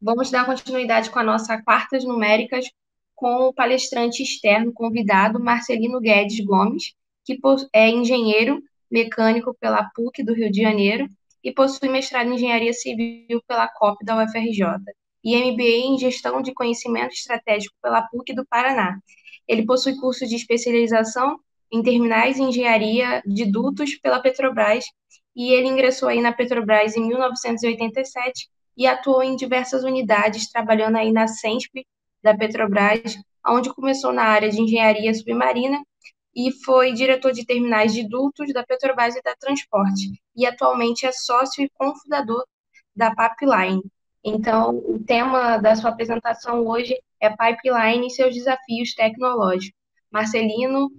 Vamos dar continuidade com a nossa quartas numéricas com o palestrante externo convidado, Marcelino Guedes Gomes, que é engenheiro mecânico pela PUC do Rio de Janeiro e possui mestrado em Engenharia Civil pela COP da UFRJ e MBA em Gestão de Conhecimento Estratégico pela PUC do Paraná. Ele possui curso de especialização em terminais e engenharia de dutos pela Petrobras e ele ingressou aí na Petrobras em 1987 e atuou em diversas unidades, trabalhando aí na CENSP da Petrobras, onde começou na área de engenharia submarina e foi diretor de terminais de dutos da Petrobras e da Transporte, e atualmente é sócio e cofundador da Pipeline. Então, o tema da sua apresentação hoje é Pipeline e seus desafios tecnológicos. Marcelino,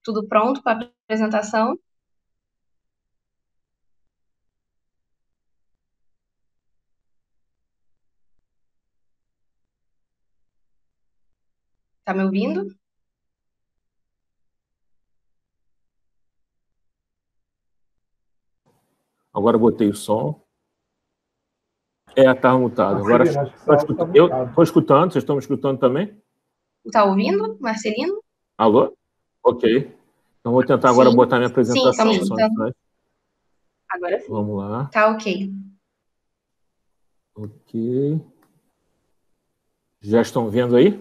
tudo pronto para a apresentação? Está me ouvindo? Agora botei o som. Está mutado. Agora eu estou escutando, vocês estão me escutando também? Está ouvindo, Marcelino? Alô? Ok. Então vou tentar agora botar minha apresentação. Sim, estamos escutando. Agora sim. Vamos lá. Tá ok. Ok. Já estão vendo aí?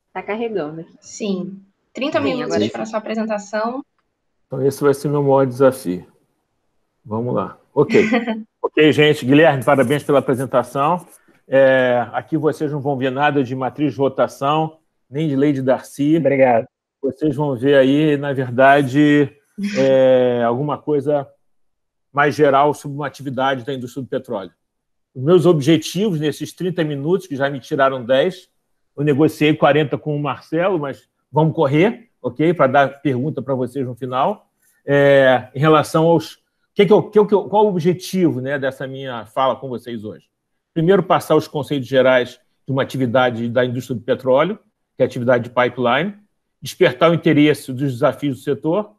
Está carregando aqui. Sim. 30 minutos para a sua apresentação. Então esse vai ser meu maior desafio. Vamos lá. Ok. Ok, gente. Guilherme, parabéns pela apresentação. Aqui vocês não vão ver nada de matriz de rotação, nem de lei de Darcy. Obrigado. Vocês vão ver aí, na verdade, alguma coisa mais geral sobre uma atividade da indústria do petróleo. Os meus objetivos nesses 30 minutos, que já me tiraram 10, eu negociei 40 com o Marcelo, mas vamos correr, ok? Para dar pergunta para vocês no final. Em relação aos... qual o objetivo, né, dessa minha fala com vocês hoje? Primeiro, passar os conceitos gerais de uma atividade da indústria do petróleo, que é a atividade de pipeline, despertar o interesse dos desafios do setor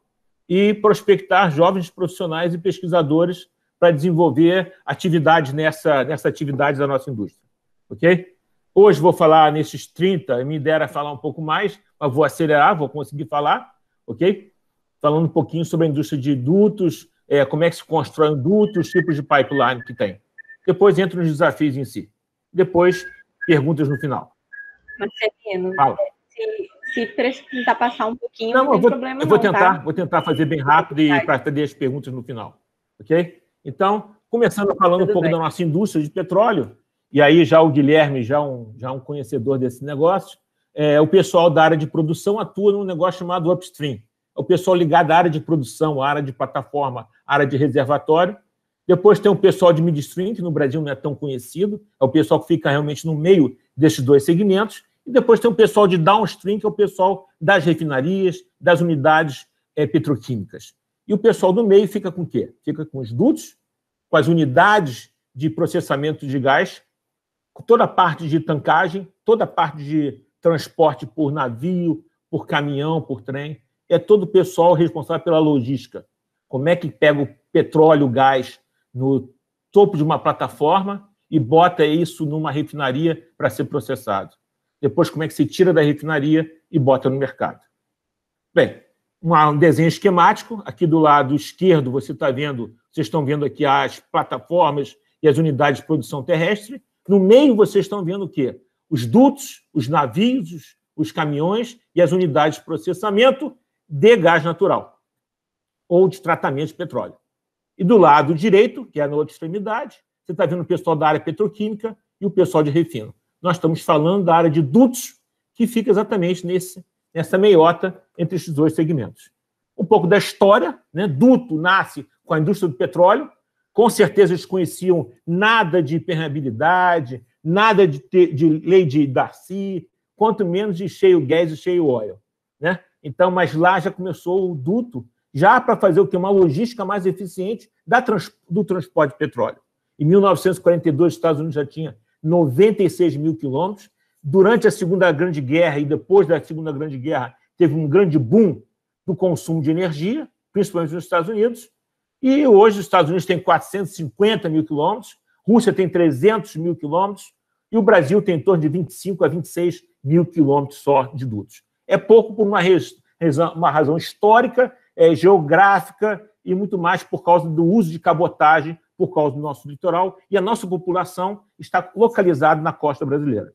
e prospectar jovens profissionais e pesquisadores para desenvolver atividade nessa atividade da nossa indústria. Ok? Hoje vou falar nesses 30, me dera falar um pouco mais, mas vou acelerar, vou conseguir falar, ok? Falando um pouquinho sobre a indústria de dutos, como é que se constrói um duto, os tipos de pipeline que tem. Depois entro nos desafios em si. Depois, perguntas no final. Marcelino, Fala. se precisar passar um pouquinho, não tem problema não, vou tentar fazer bem rápido e para atender as perguntas no final. Ok? Então, começando falando um pouco da nossa indústria de petróleo, e aí já o Guilherme, já um conhecedor desse negócio, o pessoal da área de produção atua num negócio chamado upstream. É o pessoal ligado à área de produção, à área de plataforma, à área de reservatório. Depois tem o pessoal de midstream, que no Brasil não é tão conhecido, é o pessoal que fica realmente no meio desses dois segmentos. E depois tem o pessoal de downstream, que é o pessoal das refinarias, das unidades petroquímicas. E o pessoal do meio fica com o quê? Fica com os dutos, com as unidades de processamento de gás, com toda a parte de tancagem, toda a parte de transporte por navio, por caminhão, por trem. É todo o pessoal responsável pela logística. Como é que pega o petróleo, o gás, no topo de uma plataforma e bota isso numa refinaria para ser processado. Depois, como é que se tira da refinaria e bota no mercado. Bem, um desenho esquemático. Aqui do lado esquerdo, vocês estão vendo aqui as plataformas e as unidades de produção terrestre. No meio, vocês estão vendo o quê? Os dutos, os navios, os caminhões e as unidades de processamento de gás natural ou de tratamento de petróleo. E do lado direito, que é na outra extremidade, você está vendo o pessoal da área petroquímica e o pessoal de refino. Nós estamos falando da área de dutos, que fica exatamente nessa meiota entre esses dois segmentos. Um pouco da história, né? Duto nasce com a indústria do petróleo, com certeza eles conheciam nada de permeabilidade, nada de lei de Darcy, quanto menos de shale gas e shale oil, né? Então, mas lá já começou o duto, já para fazer o que? Uma logística mais eficiente do transporte de petróleo. Em 1942, os Estados Unidos já tinha 96 mil quilômetros. Durante a Segunda Grande Guerra e depois da Segunda Grande Guerra, teve um grande boom do consumo de energia. principalmente nos Estados Unidos. E hoje os Estados Unidos têm 450 mil quilômetros, Rússia tem 300 mil quilômetros, e o Brasil tem em torno de 25 a 26 mil quilômetros só de dutos. É pouco por uma razão histórica, geográfica e muito mais por causa do uso de cabotagem, por causa do nosso litoral, e a nossa população está localizada na costa brasileira.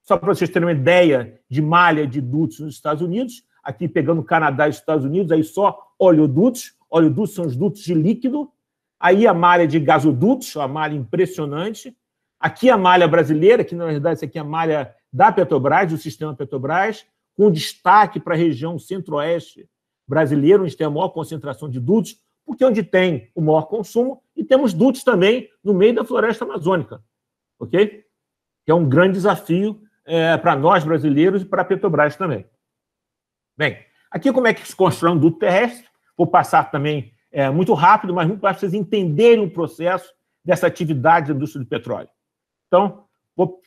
Só para vocês terem uma ideia de malha de dutos nos Estados Unidos, aqui pegando Canadá e Estados Unidos, aí só oleodutos. Oleodutos são os dutos de líquido. Aí a malha de gasodutos, uma malha impressionante. Aqui a malha brasileira, que na verdade essa aqui é a malha da Petrobras, do sistema Petrobras, com destaque para a região centro-oeste brasileira, onde tem a maior concentração de dutos, porque é onde tem o maior consumo, e temos dutos também no meio da floresta amazônica, ok? Que é um grande desafio para nós brasileiros e para a Petrobras também. Bem, aqui como é que se constrói um duto terrestre? Vou passar também muito rápido, mas muito para vocês entenderem o processo dessa atividade da indústria do petróleo. Então,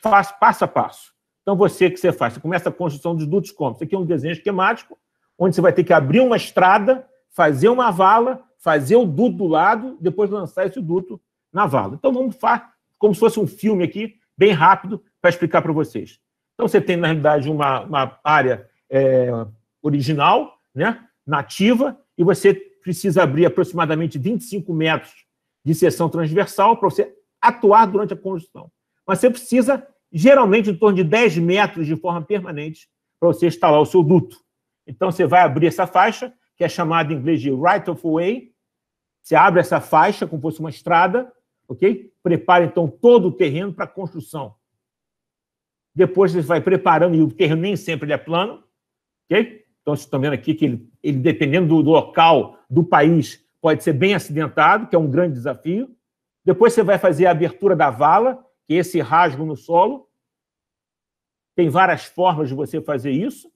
faço passo a passo. Então, o que você faz? Você começa a construção dos dutos como? Isso aqui é um desenho esquemático, onde você vai ter que abrir uma estrada, fazer uma vala, fazer o duto do lado, depois lançar esse duto na vala. Então, vamos fazer como se fosse um filme aqui, bem rápido, para explicar para vocês. Então, você tem, na realidade, uma área original, né, nativa, e você precisa abrir aproximadamente 25 metros de seção transversal para você atuar durante a construção. Mas você precisa, geralmente, em torno de 10 metros de forma permanente para você instalar o seu duto. Então, você vai abrir essa faixa, que é chamada em inglês de right of way. Você abre essa faixa como se fosse uma estrada, ok? Prepara, então, todo o terreno para a construção. Depois você vai preparando, e o terreno nem sempre ele é plano, ok? Então, vocês estão vendo aqui que ele dependendo do local, do país, pode ser bem acidentado, que é um grande desafio. Depois você vai fazer a abertura da vala, que é esse rasgo no solo. Tem várias formas de você fazer isso.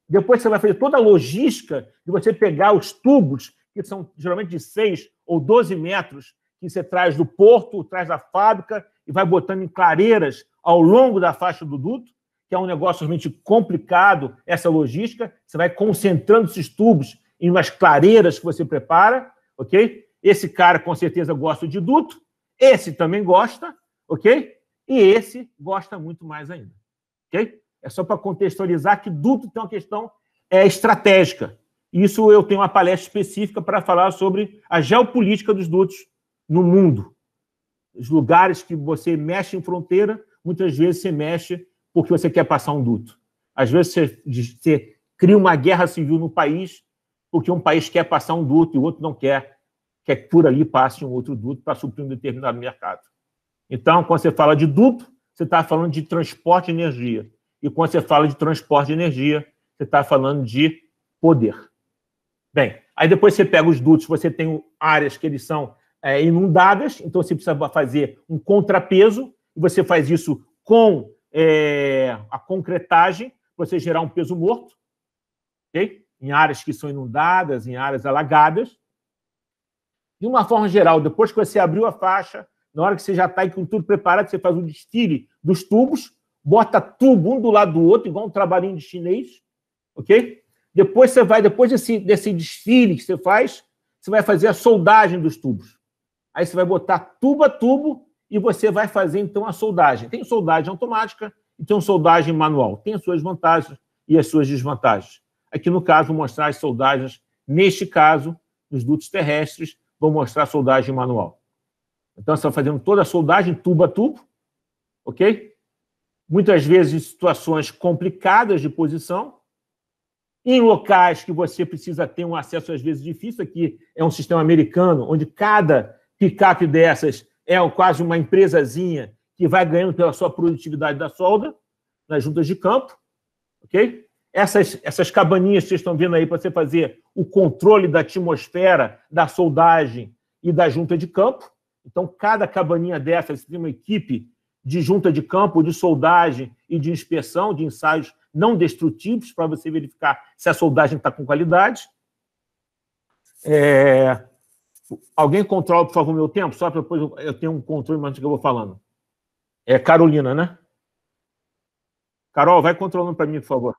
Depois você vai fazer toda a logística de você pegar os tubos, que são geralmente de 6 ou 12 metros, que você traz do porto, traz da fábrica, e vai botando em clareiras ao longo da faixa do duto, que é um negócio realmente complicado, essa logística. Você vai concentrando esses tubos em umas clareiras que você prepara, ok? Esse cara, com certeza, gosta de duto. Esse também gosta, ok? E esse gosta muito mais ainda, ok? É só para contextualizar que duto tem uma questão estratégica. Isso eu tenho uma palestra específica para falar sobre a geopolítica dos dutos no mundo. Os lugares que você mexe em fronteira, muitas vezes você mexe porque você quer passar um duto. Às vezes você cria uma guerra civil no país porque um país quer passar um duto e o outro não quer que por ali passe um outro duto para suprir um determinado mercado. Então, quando você fala de duto, você está falando de transporte de energia. E quando você fala de transporte de energia, você está falando de poder. Bem, aí depois você pega os dutos, você tem áreas que eles são inundadas, então você precisa fazer um contrapeso, e você faz isso com a concretagem, para você gerar um peso morto, okay? Em áreas que são inundadas, em áreas alagadas. De uma forma geral, depois que você abriu a faixa, na hora que você já está com tudo preparado, você faz o desfile dos tubos, bota tubo um do lado do outro, igual um trabalhinho de chinês, ok? Depois desse desfile que você faz, você vai fazer a soldagem dos tubos. Aí você vai botar tubo a tubo e você vai fazer, então, a soldagem. Tem soldagem automática e tem soldagem manual. Tem as suas vantagens e as suas desvantagens. Aqui, no caso, vou mostrar as soldagens, neste caso, nos dutos terrestres, vou mostrar a soldagem manual. Então, você vai fazendo toda a soldagem, tubo a tubo, ok? Muitas vezes em situações complicadas de posição, em locais que você precisa ter um acesso, às vezes, difícil. Aqui é um sistema americano, onde cada picape dessas é quase uma empresazinha que vai ganhando pela sua produtividade da solda, nas juntas de campo, ok? Essas cabaninhas que vocês estão vendo aí para você fazer o controle da atmosfera, da soldagem e da junta de campo. Então, cada cabaninha dessas tem uma equipe de junta de campo, de soldagem e de inspeção, de ensaios não destrutivos, para você verificar se a soldagem está com qualidade. Alguém controla, por favor, meu tempo? Só para depois eu tenho um controle mais do que eu vou falando. Carolina, né? Carol, vai controlando para mim, por favor.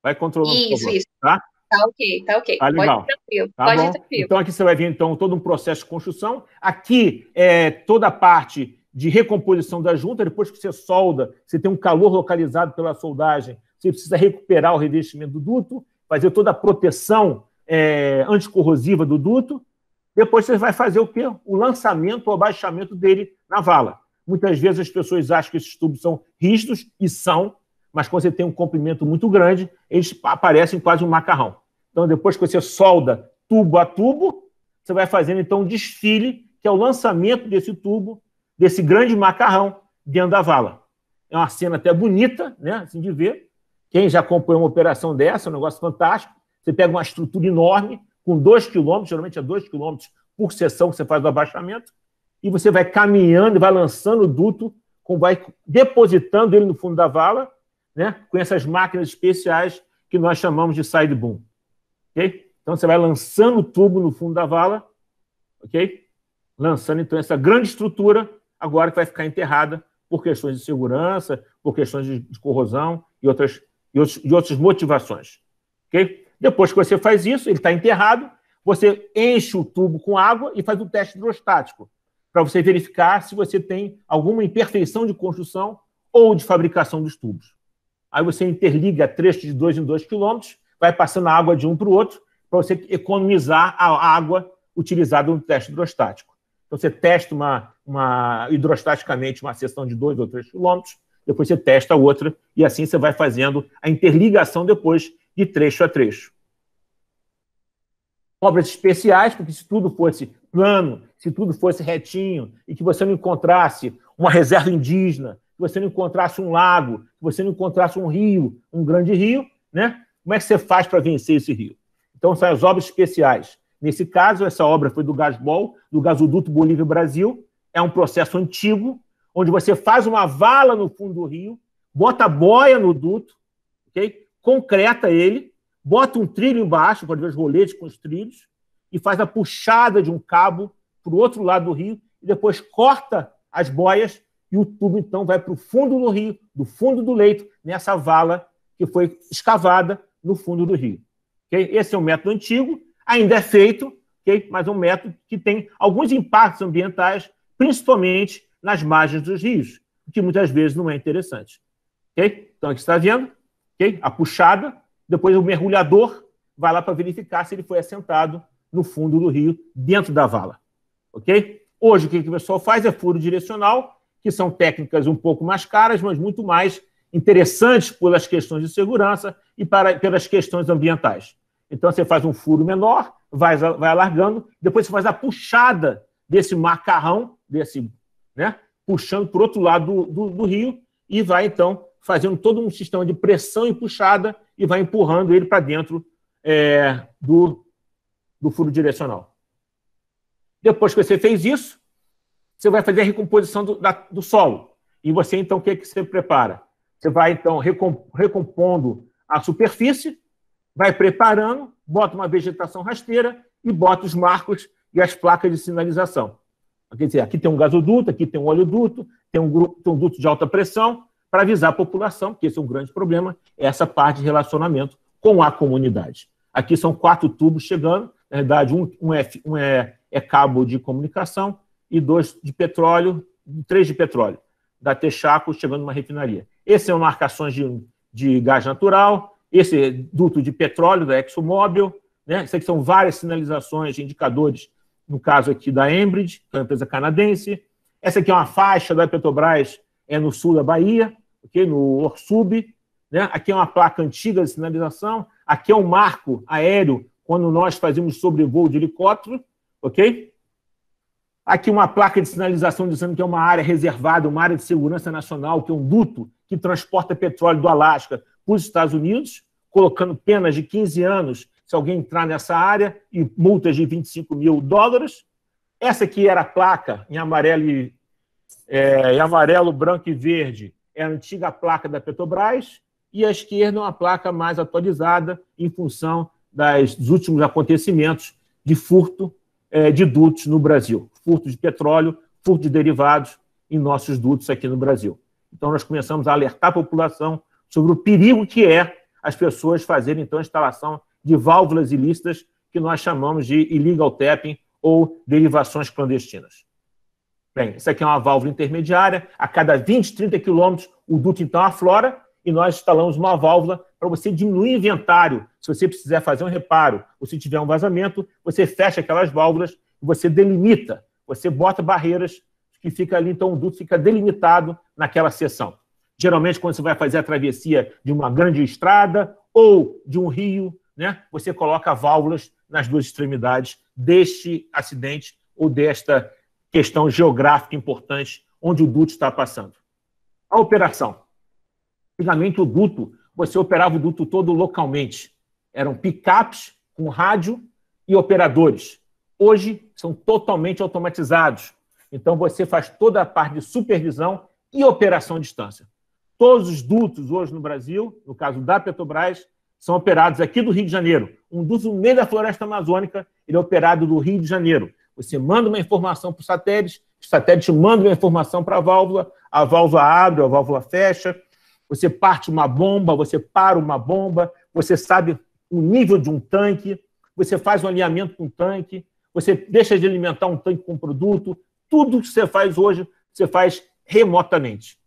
Vai controlando, por favor. Isso. Tá? Tá ok, tá ok. Tá legal. Pode ir tranquilo, Tá pode bom. ir tranquilo. Então, aqui você vai ver, então, todo um processo de construção. Aqui é toda a parte de recomposição da junta. Depois que você solda, você tem um calor localizado pela soldagem, você precisa recuperar o revestimento do duto, fazer toda a proteção anticorrosiva do duto. Depois você vai fazer o quê? O lançamento, o abaixamento dele na vala. Muitas vezes as pessoas acham que esses tubos são rígidos, e são, mas quando você tem um comprimento muito grande, eles aparecem quase um macarrão. Então, depois que você solda tubo a tubo, você vai fazendo, então, um desfile, que é o lançamento desse tubo, desse grande macarrão, dentro da vala. É uma cena até bonita, né, assim de ver. Quem já acompanhou uma operação dessa, é um negócio fantástico. Você pega uma estrutura enorme, com 2 km, geralmente é 2 km por seção que você faz o abaixamento, e você vai caminhando e vai lançando o duto, vai depositando ele no fundo da vala, né, com essas máquinas especiais que nós chamamos de side boom. Okay? Então, você vai lançando o tubo no fundo da vala, ok? Lançando, então, essa grande estrutura, agora que vai ficar enterrada por questões de segurança, por questões de corrosão e outras motivações. Okay? Depois que você faz isso, ele está enterrado, você enche o tubo com água e faz um teste hidrostático, para você verificar se você tem alguma imperfeição de construção ou de fabricação dos tubos. Aí você interliga trechos de 2 em 2 quilômetros, vai passando a água de um para o outro, para você economizar a água utilizada no teste hidrostático. Então, você testa hidrostaticamente uma seção de 2 ou 3 quilômetros, depois você testa a outra, e assim você vai fazendo a interligação depois de trecho a trecho. Obras especiais, porque se tudo fosse plano, se tudo fosse retinho, e que você não encontrasse uma reserva indígena, que você não encontrasse um lago, que você não encontrasse um rio, um grande rio, né? Como é que você faz para vencer esse rio? Então, são as obras especiais. Nesse caso, essa obra foi do Gasbol, do Gasoduto Bolívia-Brasil. É um processo antigo, onde você faz uma vala no fundo do rio, bota boia no duto, okay? Concreta ele, bota um trilho embaixo, pode ver os roletes com os trilhos, e faz a puxada de um cabo para o outro lado do rio, e depois corta as boias, e o tubo, então, vai para o fundo do rio, do fundo do leito, nessa vala que foi escavada no fundo do rio. Okay? Esse é um método antigo, ainda é feito, okay? Mas é um método que tem alguns impactos ambientais, principalmente nas margens dos rios, o que muitas vezes não é interessante. Okay? Então, aqui você está vendo, okay? A puxada, depois o mergulhador vai lá para verificar se ele foi assentado no fundo do rio, dentro da vala. Okay? Hoje, o que o pessoal faz é furo direcional, que são técnicas um pouco mais caras, mas muito mais interessantes pelas questões de segurança e pelas questões ambientais. Então, você faz um furo menor, vai alargando, depois você faz a puxada desse macarrão, né, puxando para o outro lado do rio, e vai, então, fazendo todo um sistema de pressão e puxada, e vai empurrando ele para dentro do furo direcional. Depois que você fez isso, você vai fazer a recomposição do solo. E você, então, o que você prepara? Você vai, então, recompondo a superfície, vai preparando, bota uma vegetação rasteira e bota os marcos e as placas de sinalização. Quer dizer, aqui tem um gasoduto, aqui tem um oleoduto, tem um duto de alta pressão, para avisar a população, que esse é um grande problema, essa parte de relacionamento com a comunidade. Aqui são 4 tubos chegando, na verdade, um é cabo de comunicação e 2 de petróleo, 3 de petróleo, da Texaco chegando numa refinaria. Esse são marcações de gás natural, esse é duto de petróleo da ExxonMobil, né? Isso aqui são várias sinalizações, indicadores, no caso aqui da Enbridge, que é uma empresa canadense. Essa aqui é uma faixa da Petrobras, no sul da Bahia, okay? No Orsub, né? Aqui é uma placa antiga de sinalização, aqui é um marco aéreo, quando nós fazíamos sobrevoo de helicóptero, ok? Aqui uma placa de sinalização dizendo que é uma área reservada, uma área de segurança nacional, que é um duto que transporta petróleo do Alasca para os Estados Unidos, colocando penas de 15 anos se alguém entrar nessa área e multas de $25 mil. Essa aqui era a placa em amarelo, branco e verde, é a antiga placa da Petrobras, e à esquerda é uma placa mais atualizada em função dos últimos acontecimentos de furto de dutos no Brasil. Furto de petróleo, furto de derivados em nossos dutos aqui no Brasil. Então, nós começamos a alertar a população sobre o perigo que é as pessoas fazerem, então, a instalação de válvulas ilícitas que nós chamamos de illegal tapping ou derivações clandestinas. Bem, isso aqui é uma válvula intermediária, a cada 20, 30 quilômetros o duto então aflora e nós instalamos uma válvula para você diminuir o inventário. Se você precisar fazer um reparo ou se tiver um vazamento, você fecha aquelas válvulas e você delimita, você bota barreiras que fica ali, então o duto fica delimitado naquela seção. Geralmente, quando você vai fazer a travessia de uma grande estrada ou de um rio, né, você coloca válvulas nas duas extremidades deste acidente ou desta questão geográfica importante onde o duto está passando. A operação. Antigamente, o duto, você operava o duto todo localmente. Eram picapes com rádio e operadores. Hoje, são totalmente automatizados. Então, você faz toda a parte de supervisão e operação à distância. Todos os dutos hoje no Brasil, no caso da Petrobras, são operados aqui do Rio de Janeiro. Um duto no meio da floresta amazônica, ele é operado do Rio de Janeiro. Você manda uma informação para o satélite manda uma informação para a válvula abre, a válvula fecha, você parte uma bomba, você para uma bomba, você sabe o nível de um tanque, você faz um alinhamento com o tanque, você deixa de alimentar um tanque com produto, tudo que você faz hoje, você faz remotamente.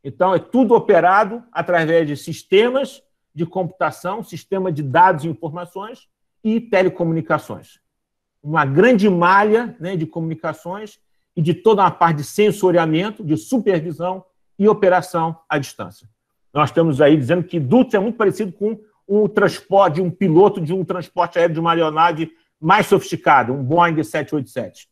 Então, é tudo operado através de sistemas de computação, sistema de dados e informações e telecomunicações. Uma grande malha, né, de comunicações e de toda uma parte de sensoriamento, de supervisão e operação à distância. Nós estamos aí dizendo que duto é muito parecido com um transporte, um piloto de um transporte aéreo de uma aeronave mais sofisticada, um Boeing 787,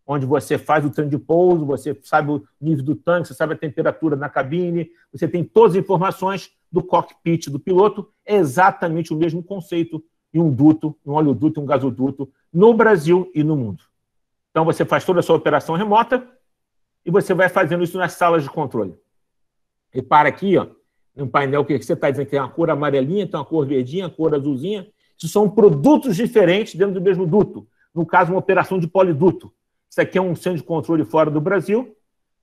onde você faz o trem de pouso, você sabe o nível do tanque, você sabe a temperatura na cabine, você tem todas as informações do cockpit do piloto, é exatamente o mesmo conceito de um duto, um oleoduto, um gasoduto, no Brasil e no mundo. Então, você faz toda a sua operação remota e você vai fazendo isso nas salas de controle. Repara aqui, ó, no painel que você está dizendo que tem uma cor amarelinha, tem uma cor verdinha, cor azulzinha. Isso são produtos diferentes dentro do mesmo duto. No caso, uma operação de poliduto. Isso aqui é um centro de controle fora do Brasil.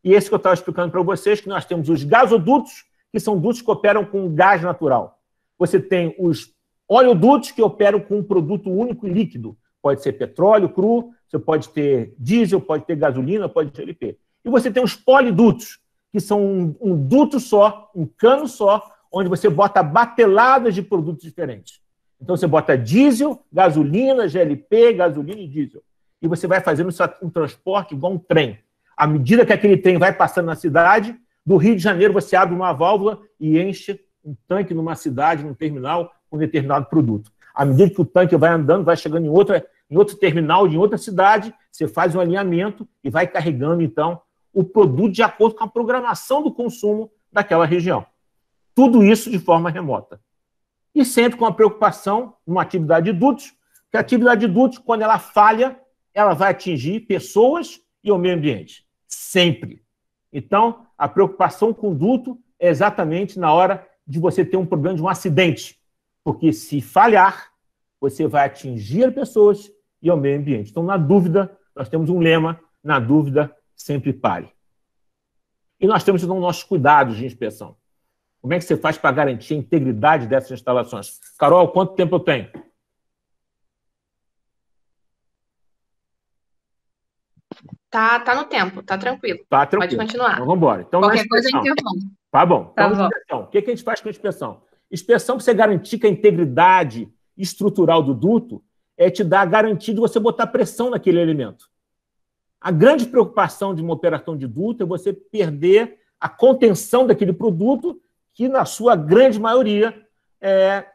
E esse que eu estava explicando para vocês, que nós temos os gasodutos, que são dutos que operam com gás natural. Você tem os oleodutos, que operam com um produto único e líquido. Pode ser petróleo cru, você pode ter diesel, pode ter gasolina, pode ter LP. E você tem os polidutos, que são um duto só, um cano só, onde você bota bateladas de produtos diferentes. Então, você bota diesel, gasolina, GLP, gasolina e diesel. E você vai fazendo um transporte igual um trem. À medida que aquele trem vai passando na cidade, do Rio de Janeiro você abre uma válvula e enche um tanque numa cidade, num terminal, com um determinado produto. À medida que o tanque vai andando, vai chegando em outro terminal, em outra cidade, você faz um alinhamento e vai carregando, então, o produto de acordo com a programação do consumo daquela região. Tudo isso de forma remota. E sempre com a preocupação numa atividade de dutos, que a atividade de dutos, quando ela falha, ela vai atingir pessoas e o meio ambiente. Sempre. Então, a preocupação com o duto é exatamente na hora de você ter um problema de um acidente. Porque se falhar, você vai atingir pessoas e o meio ambiente. Então, na dúvida, nós temos um lema, na dúvida, sempre pare. E nós temos, então, nossos cuidados de inspeção. Como é que você faz para garantir a integridade dessas instalações? Carol, quanto tempo eu tenho? Tá no tempo, tá tranquilo. Tá tranquilo. Pode continuar. Então, vamos embora. Então, qualquer coisa eu interrompo. Tá bom. Então, tá bom. Inspeção. O que a gente faz com a inspeção? Inspeção, para você garantir que a integridade estrutural do duto é te dar a garantia de você botar pressão naquele elemento. A grande preocupação de uma operação de duto é você perder a contenção daquele produto que, na sua grande maioria,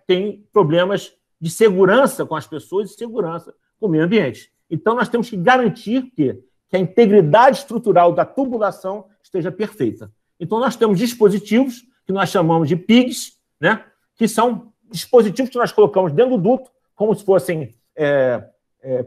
tem problemas de segurança com as pessoas e segurança com o meio ambiente. Então, nós temos que garantir que a integridade estrutural da tubulação esteja perfeita. Então, nós temos dispositivos que nós chamamos de PIGs, né, que são dispositivos que nós colocamos dentro do duto, como se fossem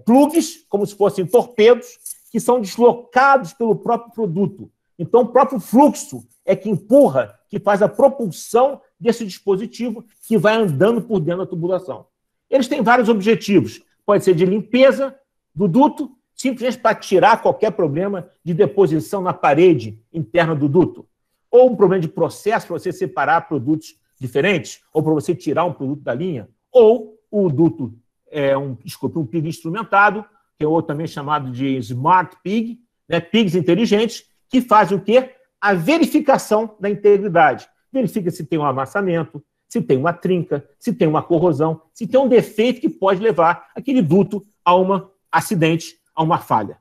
plugs, como se fossem torpedos, que são deslocados pelo próprio produto. Então, o próprio fluxo é que empurra, que faz a propulsão desse dispositivo que vai andando por dentro da tubulação. Eles têm vários objetivos. Pode ser de limpeza do duto, simplesmente para tirar qualquer problema de deposição na parede interna do duto. Ou um problema de processo para você separar produtos diferentes, ou para você tirar um produto da linha. Ou o duto é um PIG instrumentado, que é outro também chamado de Smart PIG, né? PIGs inteligentes, que fazem o quê? A verificação da integridade. Verifica se tem um amassamento, se tem uma trinca, se tem uma corrosão, se tem um defeito que pode levar aquele duto a um acidente, a uma falha.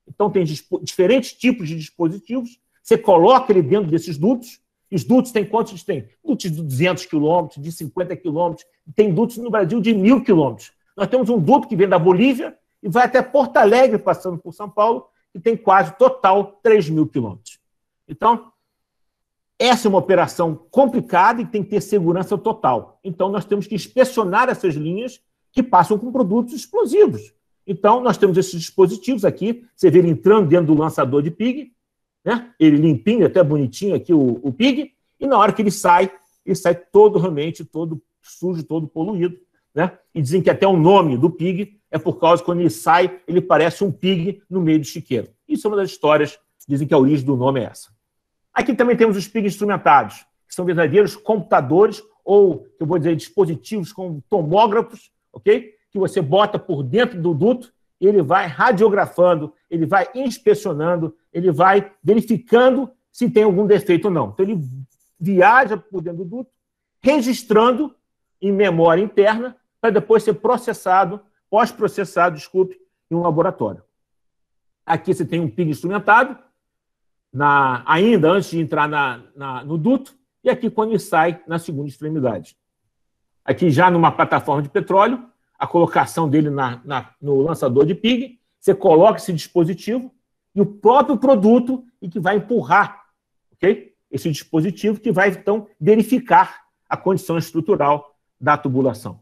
Então, tem diferentes tipos de dispositivos, você coloca ele dentro desses dutos. Os dutos tem quantos? Tem dutos de 200 quilômetros, de 50 quilômetros, tem dutos no Brasil de 1.000 quilômetros. Nós temos um duto que vem da Bolívia e vai até Porto Alegre, passando por São Paulo, que tem quase total 3.000 quilômetros. Então, essa é uma operação complicada e tem que ter segurança total. Então, nós temos que inspecionar essas linhas que passam com produtos explosivos. Então, nós temos esses dispositivos aqui, você vê ele entrando dentro do lançador de PIG, né? Ele limpinho, até bonitinho aqui o PIG, e na hora que ele sai todo realmente, todo sujo, todo poluído, né? E dizem que até o nome do PIG é por causa que quando ele sai, ele parece um PIG no meio do chiqueiro. Isso é uma das histórias, dizem que a origem do nome é essa. Aqui também temos os PIG instrumentados, que são verdadeiros computadores, ou, eu vou dizer, dispositivos como tomógrafos, ok? Que você bota por dentro do duto, ele vai radiografando, ele vai inspecionando, ele vai verificando se tem algum defeito ou não. Então, ele viaja por dentro do duto, registrando em memória interna, para depois ser processado, pós-processado, desculpe, em um laboratório. Aqui você tem um PIG instrumentado, ainda antes de entrar no duto, e aqui quando ele sai na segunda extremidade. Aqui já numa plataforma de petróleo, a colocação dele no lançador de PIG, você coloca esse dispositivo e o próprio produto e que vai empurrar, ok? Esse dispositivo que vai, então, verificar a condição estrutural da tubulação.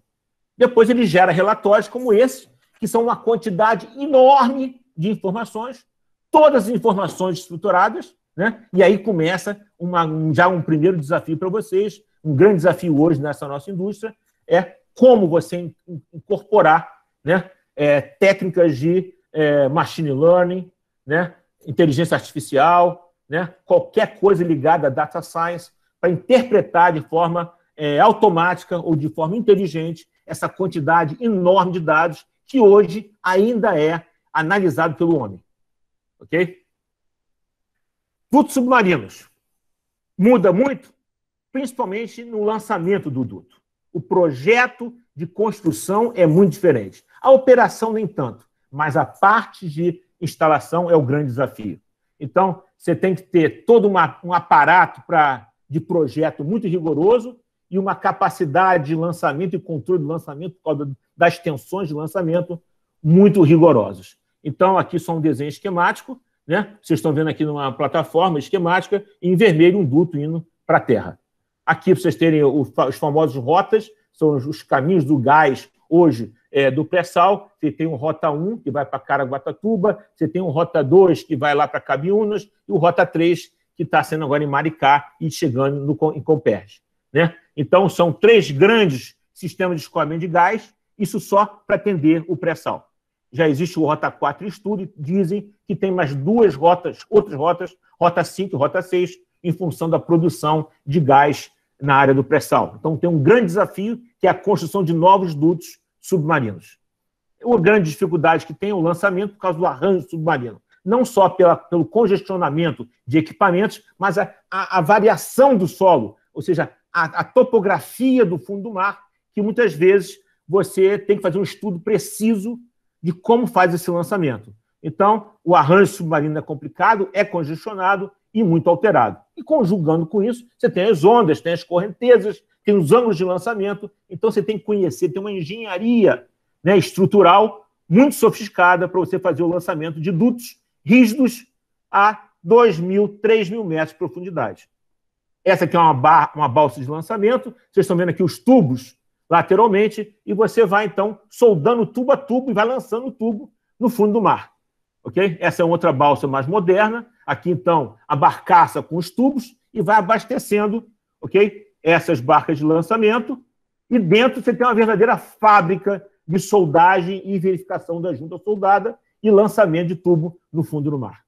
Depois ele gera relatórios como esse, que são uma quantidade enorme de informações, todas as informações estruturadas, né? E aí começa já um primeiro desafio para vocês, um grande desafio hoje nessa nossa indústria, é como você incorporar, né, técnicas de machine learning, né, inteligência artificial, né, qualquer coisa ligada a data science, para interpretar de forma automática ou de forma inteligente essa quantidade enorme de dados que hoje ainda é analisado pelo homem. Ok? Dutos submarinos. Muda muito, principalmente no lançamento do duto. O projeto de construção é muito diferente. A operação nem tanto, mas a parte de instalação é o grande desafio. Então, você tem que ter todo um aparato de projeto muito rigoroso e uma capacidade de lançamento e controle do lançamento por causa das tensões de lançamento muito rigorosos. Então, aqui só um desenho esquemático, né? Vocês estão vendo aqui numa plataforma esquemática, em vermelho um duto indo para a Terra. Aqui, para vocês terem os famosos rotas, são os caminhos do gás, hoje, do pré-sal. Você tem um Rota 1, que vai para Caraguatatuba, você tem um Rota 2, que vai lá para Cabiúnas, e o Rota 3, que está sendo agora em Maricá e chegando em Comperj, né? Então, são 3 grandes sistemas de escoamento de gás, isso só para atender o pré-sal. Já existe o Rota 4 em estudo, dizem que tem mais 2 rotas, outras rotas, Rota 5 e Rota 6, em função da produção de gás na área do pré-sal. Então, tem um grande desafio, que é a construção de novos dutos submarinos. A grande dificuldade que tem é o lançamento por causa do arranjo submarino. Não só pelo congestionamento de equipamentos, mas a variação do solo, ou seja, a topografia do fundo do mar, que muitas vezes você tem que fazer um estudo preciso de como faz esse lançamento. Então, o arranjo submarino é complicado, é congestionado e muito alterado. E conjugando com isso, você tem as ondas, tem as correntezas, tem os ângulos de lançamento, então você tem que conhecer, tem uma engenharia, né, estrutural muito sofisticada para você fazer o lançamento de dutos rígidos a 2.000, 3.000 metros de profundidade. Essa aqui é uma balsa de lançamento, vocês estão vendo aqui os tubos lateralmente, e você vai, então, soldando tubo a tubo e vai lançando o tubo no fundo do mar. Ok? Essa é outra balsa mais moderna. Aqui, então, a barcaça com os tubos e vai abastecendo, ok? Essas barcas de lançamento. E dentro você tem uma verdadeira fábrica de soldagem e verificação da junta soldada e lançamento de tubo no fundo do mar.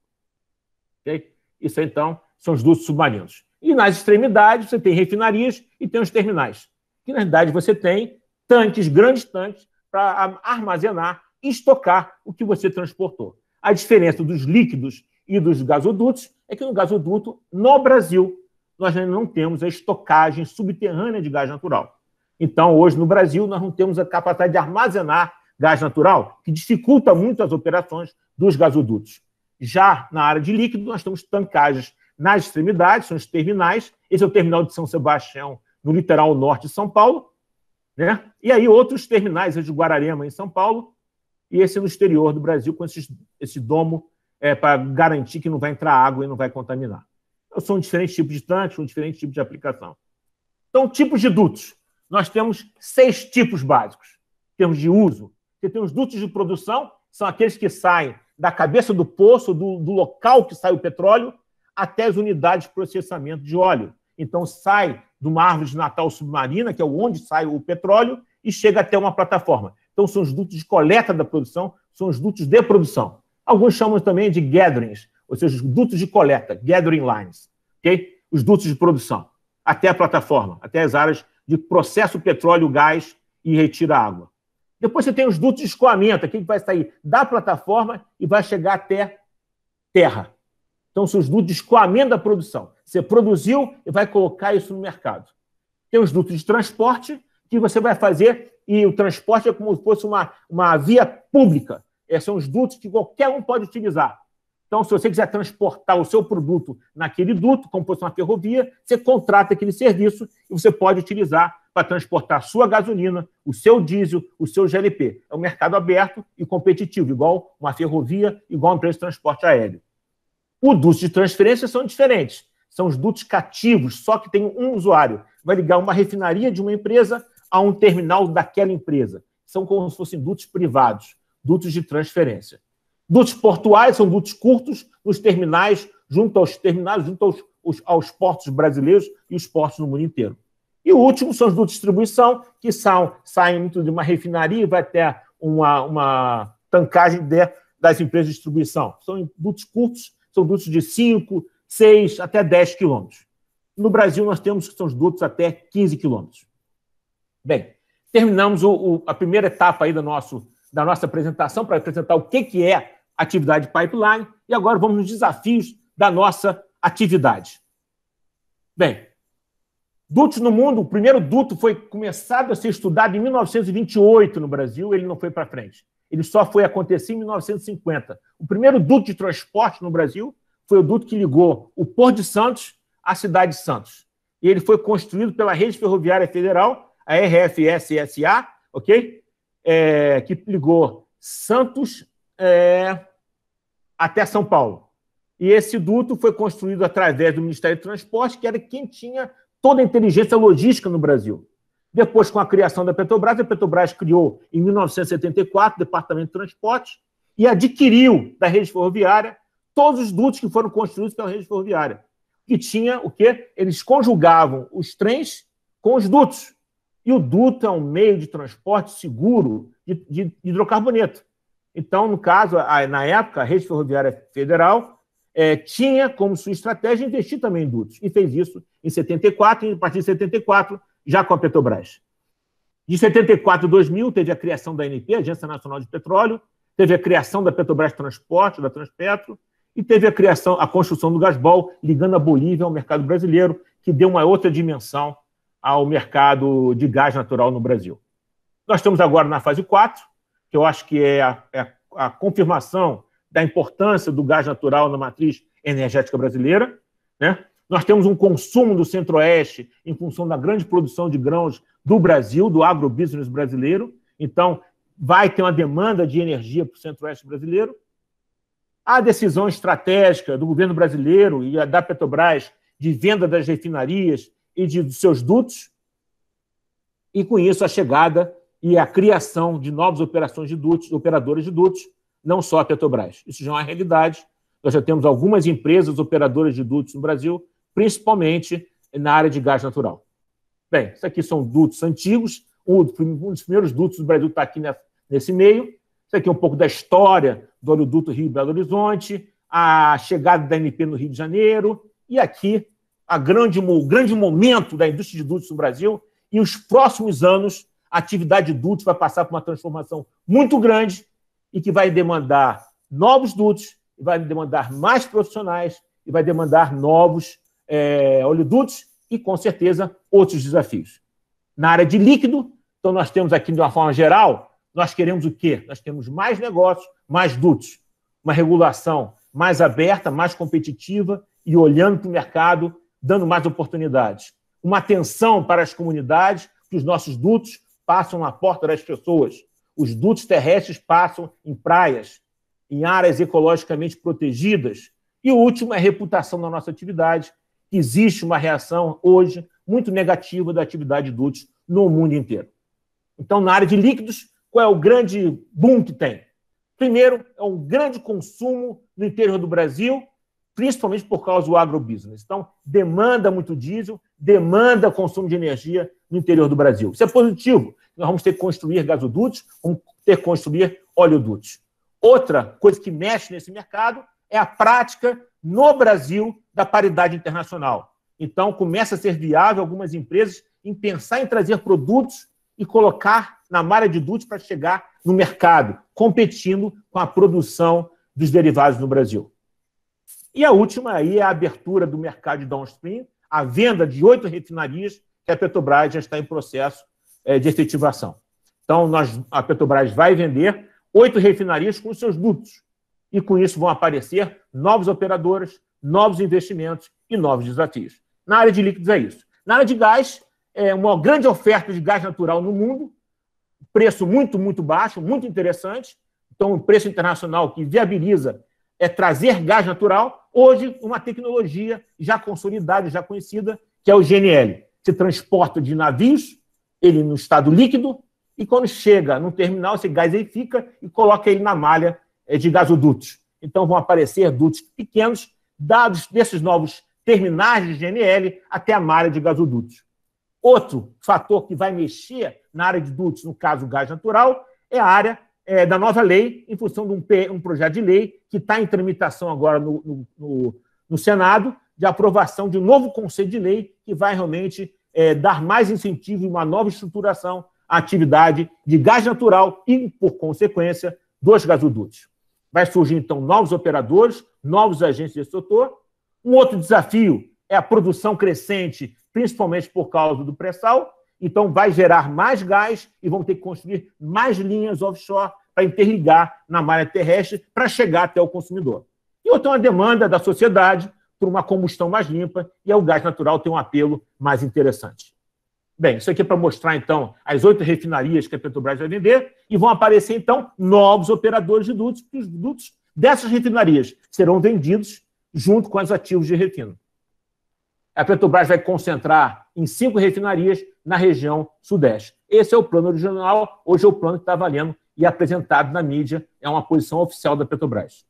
Ok? Isso, então, são os dutos submarinos. E nas extremidades você tem refinarias e tem os terminais. Que, na verdade, você tem tanques, grandes tanques, para armazenar e estocar o que você transportou. A diferença dos líquidos e dos gasodutos é que no gasoduto, no Brasil, nós ainda não temos a estocagem subterrânea de gás natural. Então, hoje, no Brasil, nós não temos a capacidade de armazenar gás natural, que dificulta muito as operações dos gasodutos. Já na área de líquido, nós temos tancagens nas extremidades, são os terminais. Esse é o terminal de São Sebastião, no litoral norte de São Paulo, né? E aí outros terminais, de Guararema, em São Paulo, e esse no exterior do Brasil, com esse domo para garantir que não vai entrar água e não vai contaminar. Então, são diferentes tipos de tanques, são diferentes tipos de aplicação. Então, tipos de dutos. Nós temos 6 tipos básicos. Temos de uso. Você tem os dutos de produção, são aqueles que saem da cabeça do poço, do local que sai o petróleo, até as unidades de processamento de óleo. Então, sai de uma árvore de Natal submarina, que é onde sai o petróleo, e chega até uma plataforma. Então, são os dutos de coleta da produção, são os dutos de produção. Alguns chamam também de gatherings, ou seja, os dutos de coleta, gathering lines, okay? Os dutos de produção, até a plataforma, até as áreas de processo petróleo, gás e retira água. Depois você tem os dutos de escoamento, aquele que vai sair da plataforma e vai chegar até terra. Então, são os dutos de escoamento da produção. Você produziu e vai colocar isso no mercado. Tem os dutos de transporte, que você vai fazer, e o transporte é como se fosse uma via pública. Esses são os dutos que qualquer um pode utilizar. Então, se você quiser transportar o seu produto naquele duto, como fosse uma ferrovia, você contrata aquele serviço e você pode utilizar para transportar a sua gasolina, o seu diesel, o seu GLP. É um mercado aberto e competitivo, igual uma ferrovia, igual uma empresa de transporte aéreo. Os dutos de transferência são diferentes. São os dutos cativos, só que tem um usuário. Vai ligar uma refinaria de uma empresa a um terminal daquela empresa. São como se fossem dutos privados, dutos de transferência. Dutos portuários são dutos curtos nos terminais, junto aos portos brasileiros e os portos no mundo inteiro. E o último são os dutos de distribuição, que saem muito de uma refinaria e vai até uma tancagem das empresas de distribuição. São dutos curtos, são dutos de 5, 6, até 10 quilômetros. No Brasil, nós temos que são os dutos até 15 quilômetros. Bem, terminamos a primeira etapa aí da nossa apresentação, para apresentar o que é atividade pipeline, e agora vamos nos desafios da nossa atividade. Bem, dutos no mundo, o primeiro duto foi começado a ser estudado em 1928 no Brasil, ele não foi para frente. Ele só foi acontecer em 1950. O primeiro duto de transporte no Brasil foi o duto que ligou o Porto de Santos à cidade de Santos. E ele foi construído pela Rede Ferroviária Federal, a RFSSA, ok? Que ligou Santos até São Paulo. E esse duto foi construído através do Ministério do Transporte, que era quem tinha toda a inteligência logística no Brasil. Depois, com a criação da Petrobras, a Petrobras criou, em 1974, o Departamento de Transporte e adquiriu da rede ferroviária todos os dutos que foram construídos pela rede ferroviária, que tinha o quê? Eles conjugavam os trens com os dutos. E o duto é um meio de transporte seguro de hidrocarboneto. Então, no caso, na época, a Rede Ferroviária Federal tinha como sua estratégia investir também em dutos. E fez isso em 74, e a partir de 74, já com a Petrobras. De 74 a 2000, teve a criação da ANP, Agência Nacional de Petróleo, teve a criação da Petrobras Transporte, da Transpetro, e teve a construção do Gasbol, ligando a Bolívia ao mercado brasileiro, que deu uma outra dimensão ao mercado de gás natural no Brasil. Nós estamos agora na fase 4, que eu acho que é a confirmação da importância do gás natural na matriz energética brasileira, né? Nós temos um consumo do Centro-Oeste em função da grande produção de grãos do Brasil, do agrobusiness brasileiro. Então, vai ter uma demanda de energia para o Centro-Oeste brasileiro. A decisão estratégica do governo brasileiro e da Petrobras de venda das refinarias e dos seus dutos, e com isso a chegada e a criação de novas operações de dutos, operadoras de dutos, não só a Petrobras. Isso já é uma realidade. Nós já temos algumas empresas operadoras de dutos no Brasil, principalmente na área de gás natural. Bem, isso aqui são dutos antigos. Um dos primeiros dutos do Brasil está aqui nesse meio. Isso aqui é um pouco da história do oleoduto Rio e Belo Horizonte, a chegada da ANP no Rio de Janeiro, e aqui o grande momento da indústria de dutos no Brasil e os próximos anos, a atividade de dutos vai passar por uma transformação muito grande e que vai demandar novos dutos, vai demandar mais profissionais e vai demandar novos oleodutos e, com certeza, outros desafios. Na área de líquido, então nós temos aqui, de uma forma geral, nós queremos o quê? Nós temos mais negócios, mais dutos, uma regulação mais aberta, mais competitiva e olhando para o mercado, dando mais oportunidades. Uma atenção para as comunidades, que os nossos dutos passam na porta das pessoas. Os dutos terrestres passam em praias, em áreas ecologicamente protegidas. E o último é a reputação da nossa atividade. Existe uma reação, hoje, muito negativa da atividade de dutos no mundo inteiro. Então, na área de líquidos, qual é o grande boom que tem? Primeiro, é um grande consumo no interior do Brasil, principalmente por causa do agrobusiness. Então, demanda muito diesel, demanda consumo de energia no interior do Brasil. Isso é positivo. Nós vamos ter que construir gasodutos, vamos ter que construir oleodutos. Outra coisa que mexe nesse mercado é a prática no Brasil da paridade internacional. Então, começa a ser viável algumas empresas em pensar em trazer produtos e colocar na malha de dutos para chegar no mercado, competindo com a produção dos derivados no Brasil. E a última aí é a abertura do mercado de downstream, a venda de 8 refinarias que a Petrobras já está em processo de efetivação. Então, a Petrobras vai vender 8 refinarias com os seus dutos. E com isso vão aparecer novos operadores, novos investimentos e novos desafios. Na área de líquidos é isso. Na área de gás, é uma grande oferta de gás natural no mundo, preço muito, muito baixo, muito interessante. Então, um preço internacional que viabiliza trazer gás natural. Hoje, uma tecnologia já consolidada, já conhecida, que é o GNL. Se transporta de navios, ele no estado líquido, e quando chega no terminal, esse gás aí fica e coloca ele na malha de gasodutos. Então, vão aparecer dutos pequenos, dados desses novos terminais de GNL até a malha de gasodutos. Outro fator que vai mexer na área de dutos, no caso, o gás natural, é a área da nova lei, em função de um projeto de lei que está em tramitação agora no Senado, de aprovação de um novo conceito de lei que vai realmente dar mais incentivo e uma nova estruturação à atividade de gás natural e, por consequência, dos gasodutos. Vai surgir, então, novos operadores, novos agentes desse setor. Um outro desafio é a produção crescente, principalmente por causa do pré-sal. Então, vai gerar mais gás e vão ter que construir mais linhas offshore para interligar na malha terrestre para chegar até o consumidor. E outra é uma demanda da sociedade por uma combustão mais limpa e o gás natural tem um apelo mais interessante. Bem, isso aqui é para mostrar, então, as 8 refinarias que a Petrobras vai vender e vão aparecer, então, novos operadores de dutos, e os dutos dessas refinarias serão vendidos junto com os ativos de refino. A Petrobras vai concentrar em 5 refinarias na região sudeste. Esse é o plano original, hoje é o plano que está valendo e apresentado na mídia, é uma posição oficial da Petrobras.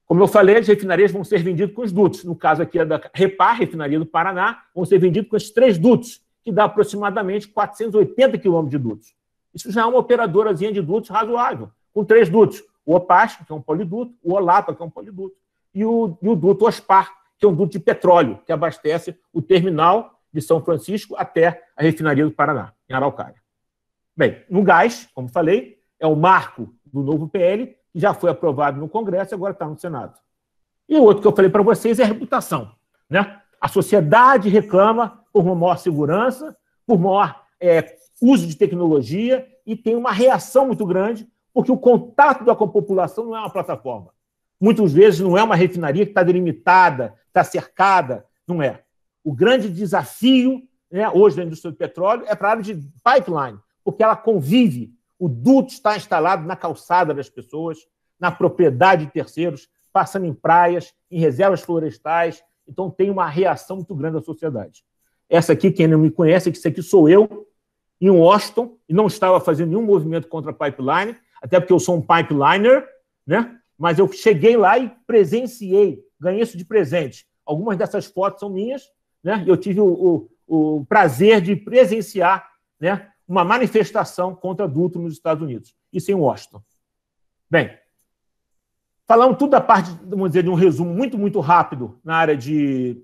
Como eu falei, as refinarias vão ser vendidas com os dutos. No caso aqui é da Repar, refinaria do Paraná, vão ser vendidos com esses 3 dutos, que dá aproximadamente 480 quilômetros de dutos. Isso já é uma operadorazinha de dutos razoável, com 3 dutos. O Opasco, que é um poliduto, o Olapa, que é um poliduto, e o duto Ospar, que é um duto de petróleo, que abastece o terminal de São Francisco até a refinaria do Paraná, em Araucária. Bem, no gás, como falei, é o marco do novo PL, que já foi aprovado no Congresso e agora está no Senado. E o outro que eu falei para vocês é a reputação, né? A sociedade reclama por uma maior segurança, por maior uso de tecnologia e tem uma reação muito grande, porque o contato com a população não é uma plataforma. Muitas vezes não é uma refinaria que está delimitada, está cercada, não é. O grande desafio, né, hoje da indústria do petróleo é para a área de pipeline, porque ela convive. O duto está instalado na calçada das pessoas, na propriedade de terceiros, passando em praias, em reservas florestais. Então, tem uma reação muito grande da sociedade. Essa aqui, quem não me conhece, isso aqui sou eu, em Washington, e não estava fazendo nenhum movimento contra a pipeline, até porque eu sou um pipeliner, né? Mas eu cheguei lá e presenciei, ganhei isso de presente. Algumas dessas fotos são minhas, né? Eu tive o prazer de presenciar, né, uma manifestação contra duto nos Estados Unidos. Isso em Washington. Bem, falamos tudo da parte, vamos dizer, de um resumo muito, muito rápido na área de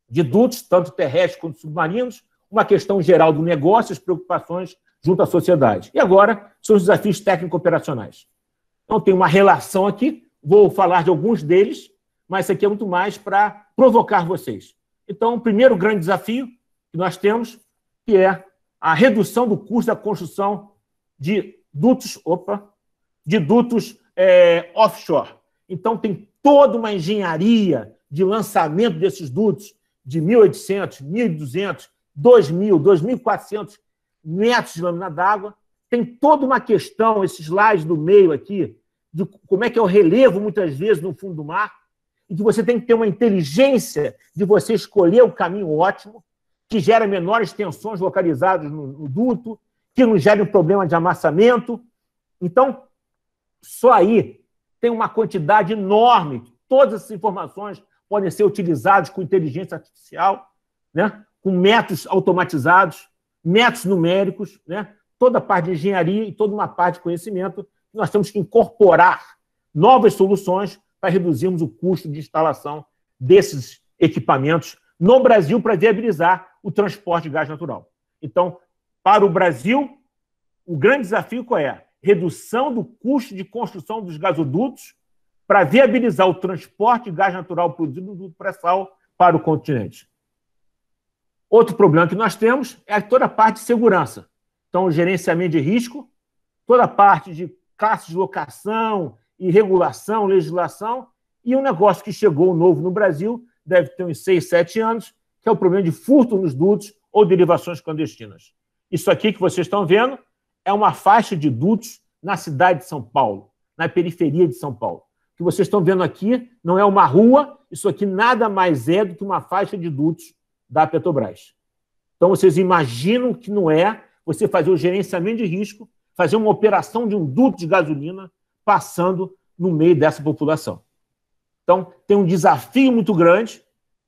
dutos, tanto terrestres quanto submarinos. uma questão geral do negócio, as preocupações junto à sociedade. E agora, são os desafios técnico-operacionais. Então, tem uma relação aqui, vou falar de alguns deles, mas isso aqui é muito mais para provocar vocês. Então, o primeiro grande desafio que nós temos, que é a redução do custo da construção de dutos, offshore. Então, tem toda uma engenharia de lançamento desses dutos de 1.800, 1.200, 2.000, 2.400 metros de lâmina d'água. Tem toda uma questão, esse slide do meio aqui, de como é que é o relevo, muitas vezes, no fundo do mar, e que você tem que ter uma inteligência de você escolher o caminho ótimo, que gera menores tensões localizadas no duto, que não gere um problema de amassamento. Então, só aí tem uma quantidade enorme. Todas essas informações podem ser utilizadas com inteligência artificial, né? Com métodos automatizados, métodos numéricos, né? Toda a parte de engenharia e toda uma parte de conhecimento. Nós temos que incorporar novas soluções para reduzirmos o custo de instalação desses equipamentos no Brasil para viabilizar o transporte de gás natural. Então, para o Brasil, o grande desafio qual é? Redução do custo de construção dos gasodutos para viabilizar o transporte de gás natural produzido no duto pré-sal para o continente. Outro problema que nós temos é toda a parte de segurança. Então, o gerenciamento de risco, toda a parte de classes de locação e regulação, legislação, e um negócio que chegou novo no Brasil, deve ter uns 6, 7 anos, que é o problema de furto nos dutos ou derivações clandestinas. Isso aqui que vocês estão vendo é uma faixa de dutos na cidade de São Paulo, na periferia de São Paulo. O que vocês estão vendo aqui não é uma rua, isso aqui nada mais é do que uma faixa de dutos da Petrobras. Então, vocês imaginam que não é você fazer o gerenciamento de risco, fazer uma operação de um duto de gasolina passando no meio dessa população. Então, tem um desafio muito grande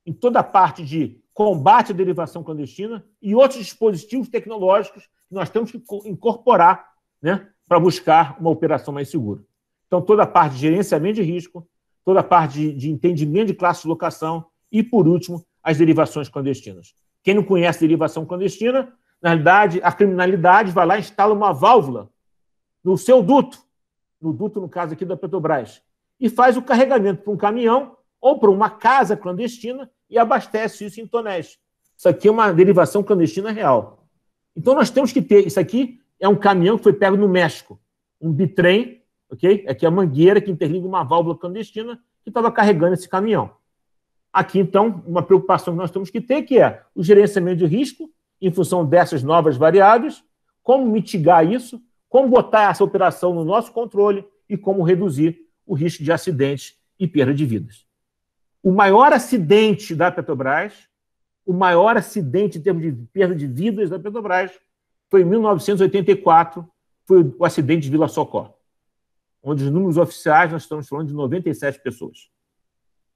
em toda a parte de combate à derivação clandestina e outros dispositivos tecnológicos que nós temos que incorporar, né, para buscar uma operação mais segura. Então, toda a parte de gerenciamento de risco, toda a parte de entendimento de classe de locação e, por último, as derivações clandestinas. Quem não conhece derivação clandestina, na realidade, a criminalidade vai lá e instala uma válvula no seu duto, no duto, no caso aqui da Petrobras, e faz o carregamento para um caminhão ou para uma casa clandestina e abastece isso em tonéis. Isso aqui é uma derivação clandestina real. Então, nós temos que ter... Isso aqui é um caminhão que foi pego no México, um bitrem, ok? Aqui é a mangueira que interliga uma válvula clandestina que estava carregando esse caminhão. Aqui, então, uma preocupação que nós temos que ter, que é o gerenciamento de risco em função dessas novas variáveis, como mitigar isso, como botar essa operação no nosso controle e como reduzir o risco de acidentes e perda de vidas. O maior acidente da Petrobras, o maior acidente em termos de perda de vidas da Petrobras, foi em 1984, foi o acidente de Vila Socó, onde os números oficiais nós estamos falando de 97 pessoas.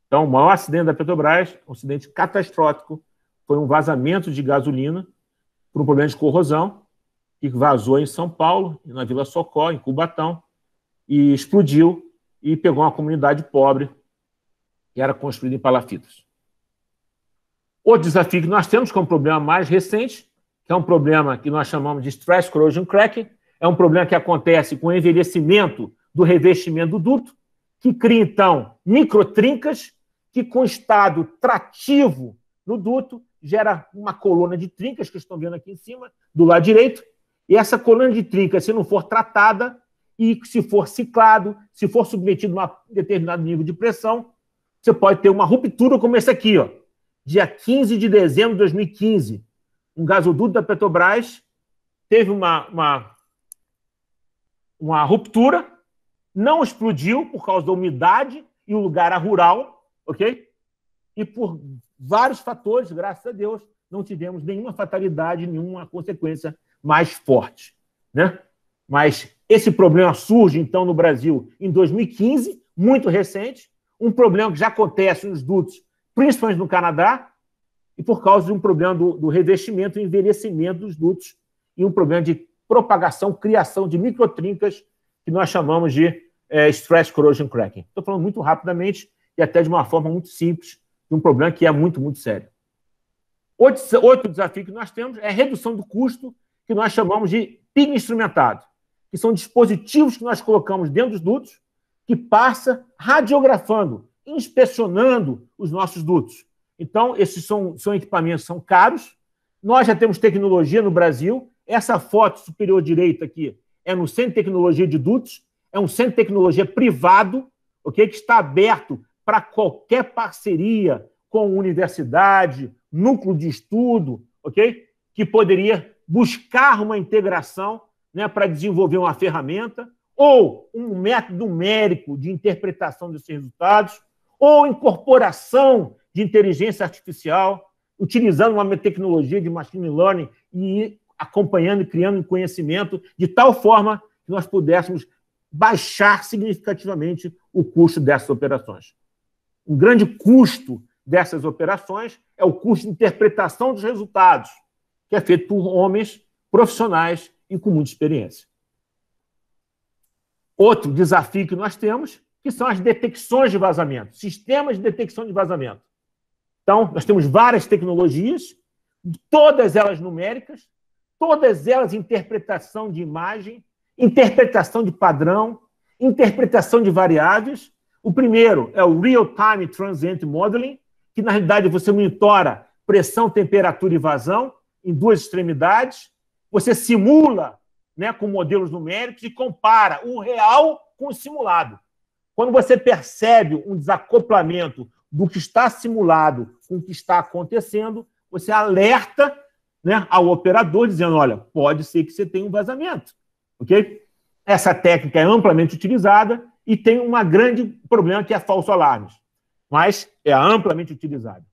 Então, o maior acidente da Petrobras, um acidente catastrófico, foi um vazamento de gasolina por um problema de corrosão, que vazou em São Paulo, na Vila Socó, em Cubatão, e explodiu e pegou uma comunidade pobre que era construída em palafitas. Outro desafio que nós temos, que é um problema mais recente, que é um problema que nós chamamos de stress corrosion cracking, é um problema que acontece com o envelhecimento do revestimento do duto, que cria, então, microtrincas, que com estado trativo no duto, gera uma coluna de trincas, que estão vendo aqui em cima, do lado direito, e essa coluna de trincas, se não for tratada, e se for ciclado, se for submetido a um determinado nível de pressão, você pode ter uma ruptura como esse aqui, ó. Dia 15 de dezembro de 2015, um gasoduto da Petrobras teve uma ruptura, não explodiu por causa da umidade e o lugar era rural, ok? E por vários fatores, graças a Deus, não tivemos nenhuma fatalidade, nenhuma consequência mais forte, né? Mas esse problema surge, então, no Brasil em 2015, muito recente, um problema que já acontece nos dutos, principalmente no Canadá, e por causa de um problema do revestimento e envelhecimento dos dutos, e um problema de propagação, criação de microtrincas, que nós chamamos de stress corrosion cracking. Estou falando muito rapidamente e até de uma forma muito simples, de um problema que é muito, muito sério. Outro desafio que nós temos é a redução do custo, que nós chamamos de PIG instrumentado, que são dispositivos que nós colocamos dentro dos dutos, que passa radiografando, inspecionando os nossos dutos. Então, esses são equipamentos, são caros. Nós já temos tecnologia no Brasil. Essa foto superior direita aqui é no Centro de Tecnologia de Dutos, é um centro de tecnologia privado, okay, que está aberto para qualquer parceria com universidade, núcleo de estudo, okay, que poderia buscar uma integração, né, para desenvolver uma ferramenta ou um método numérico de interpretação desses resultados, ou incorporação de inteligência artificial, utilizando uma tecnologia de machine learning e acompanhando e criando conhecimento de tal forma que nós pudéssemos baixar significativamente o custo dessas operações. Um grande custo dessas operações é o custo de interpretação dos resultados, que é feito por homens profissionais e com muita experiência. Outro desafio que nós temos, que são as detecções de vazamento, sistemas de detecção de vazamento. Então, nós temos várias tecnologias, todas elas numéricas, todas elas interpretação de imagem, interpretação de padrão, interpretação de variáveis. O primeiro é o Real-Time Transient Modeling, que, na realidade, você monitora pressão, temperatura e vazão em duas extremidades. Você simula, né, com modelos numéricos e compara o real com o simulado. Quando você percebe um desacoplamento do que está simulado com o que está acontecendo, você alerta, né, ao operador, dizendo, olha, pode ser que você tenha um vazamento. Okay? Essa técnica é amplamente utilizada e tem um grande problema, que é falso alarmes, mas é amplamente utilizada.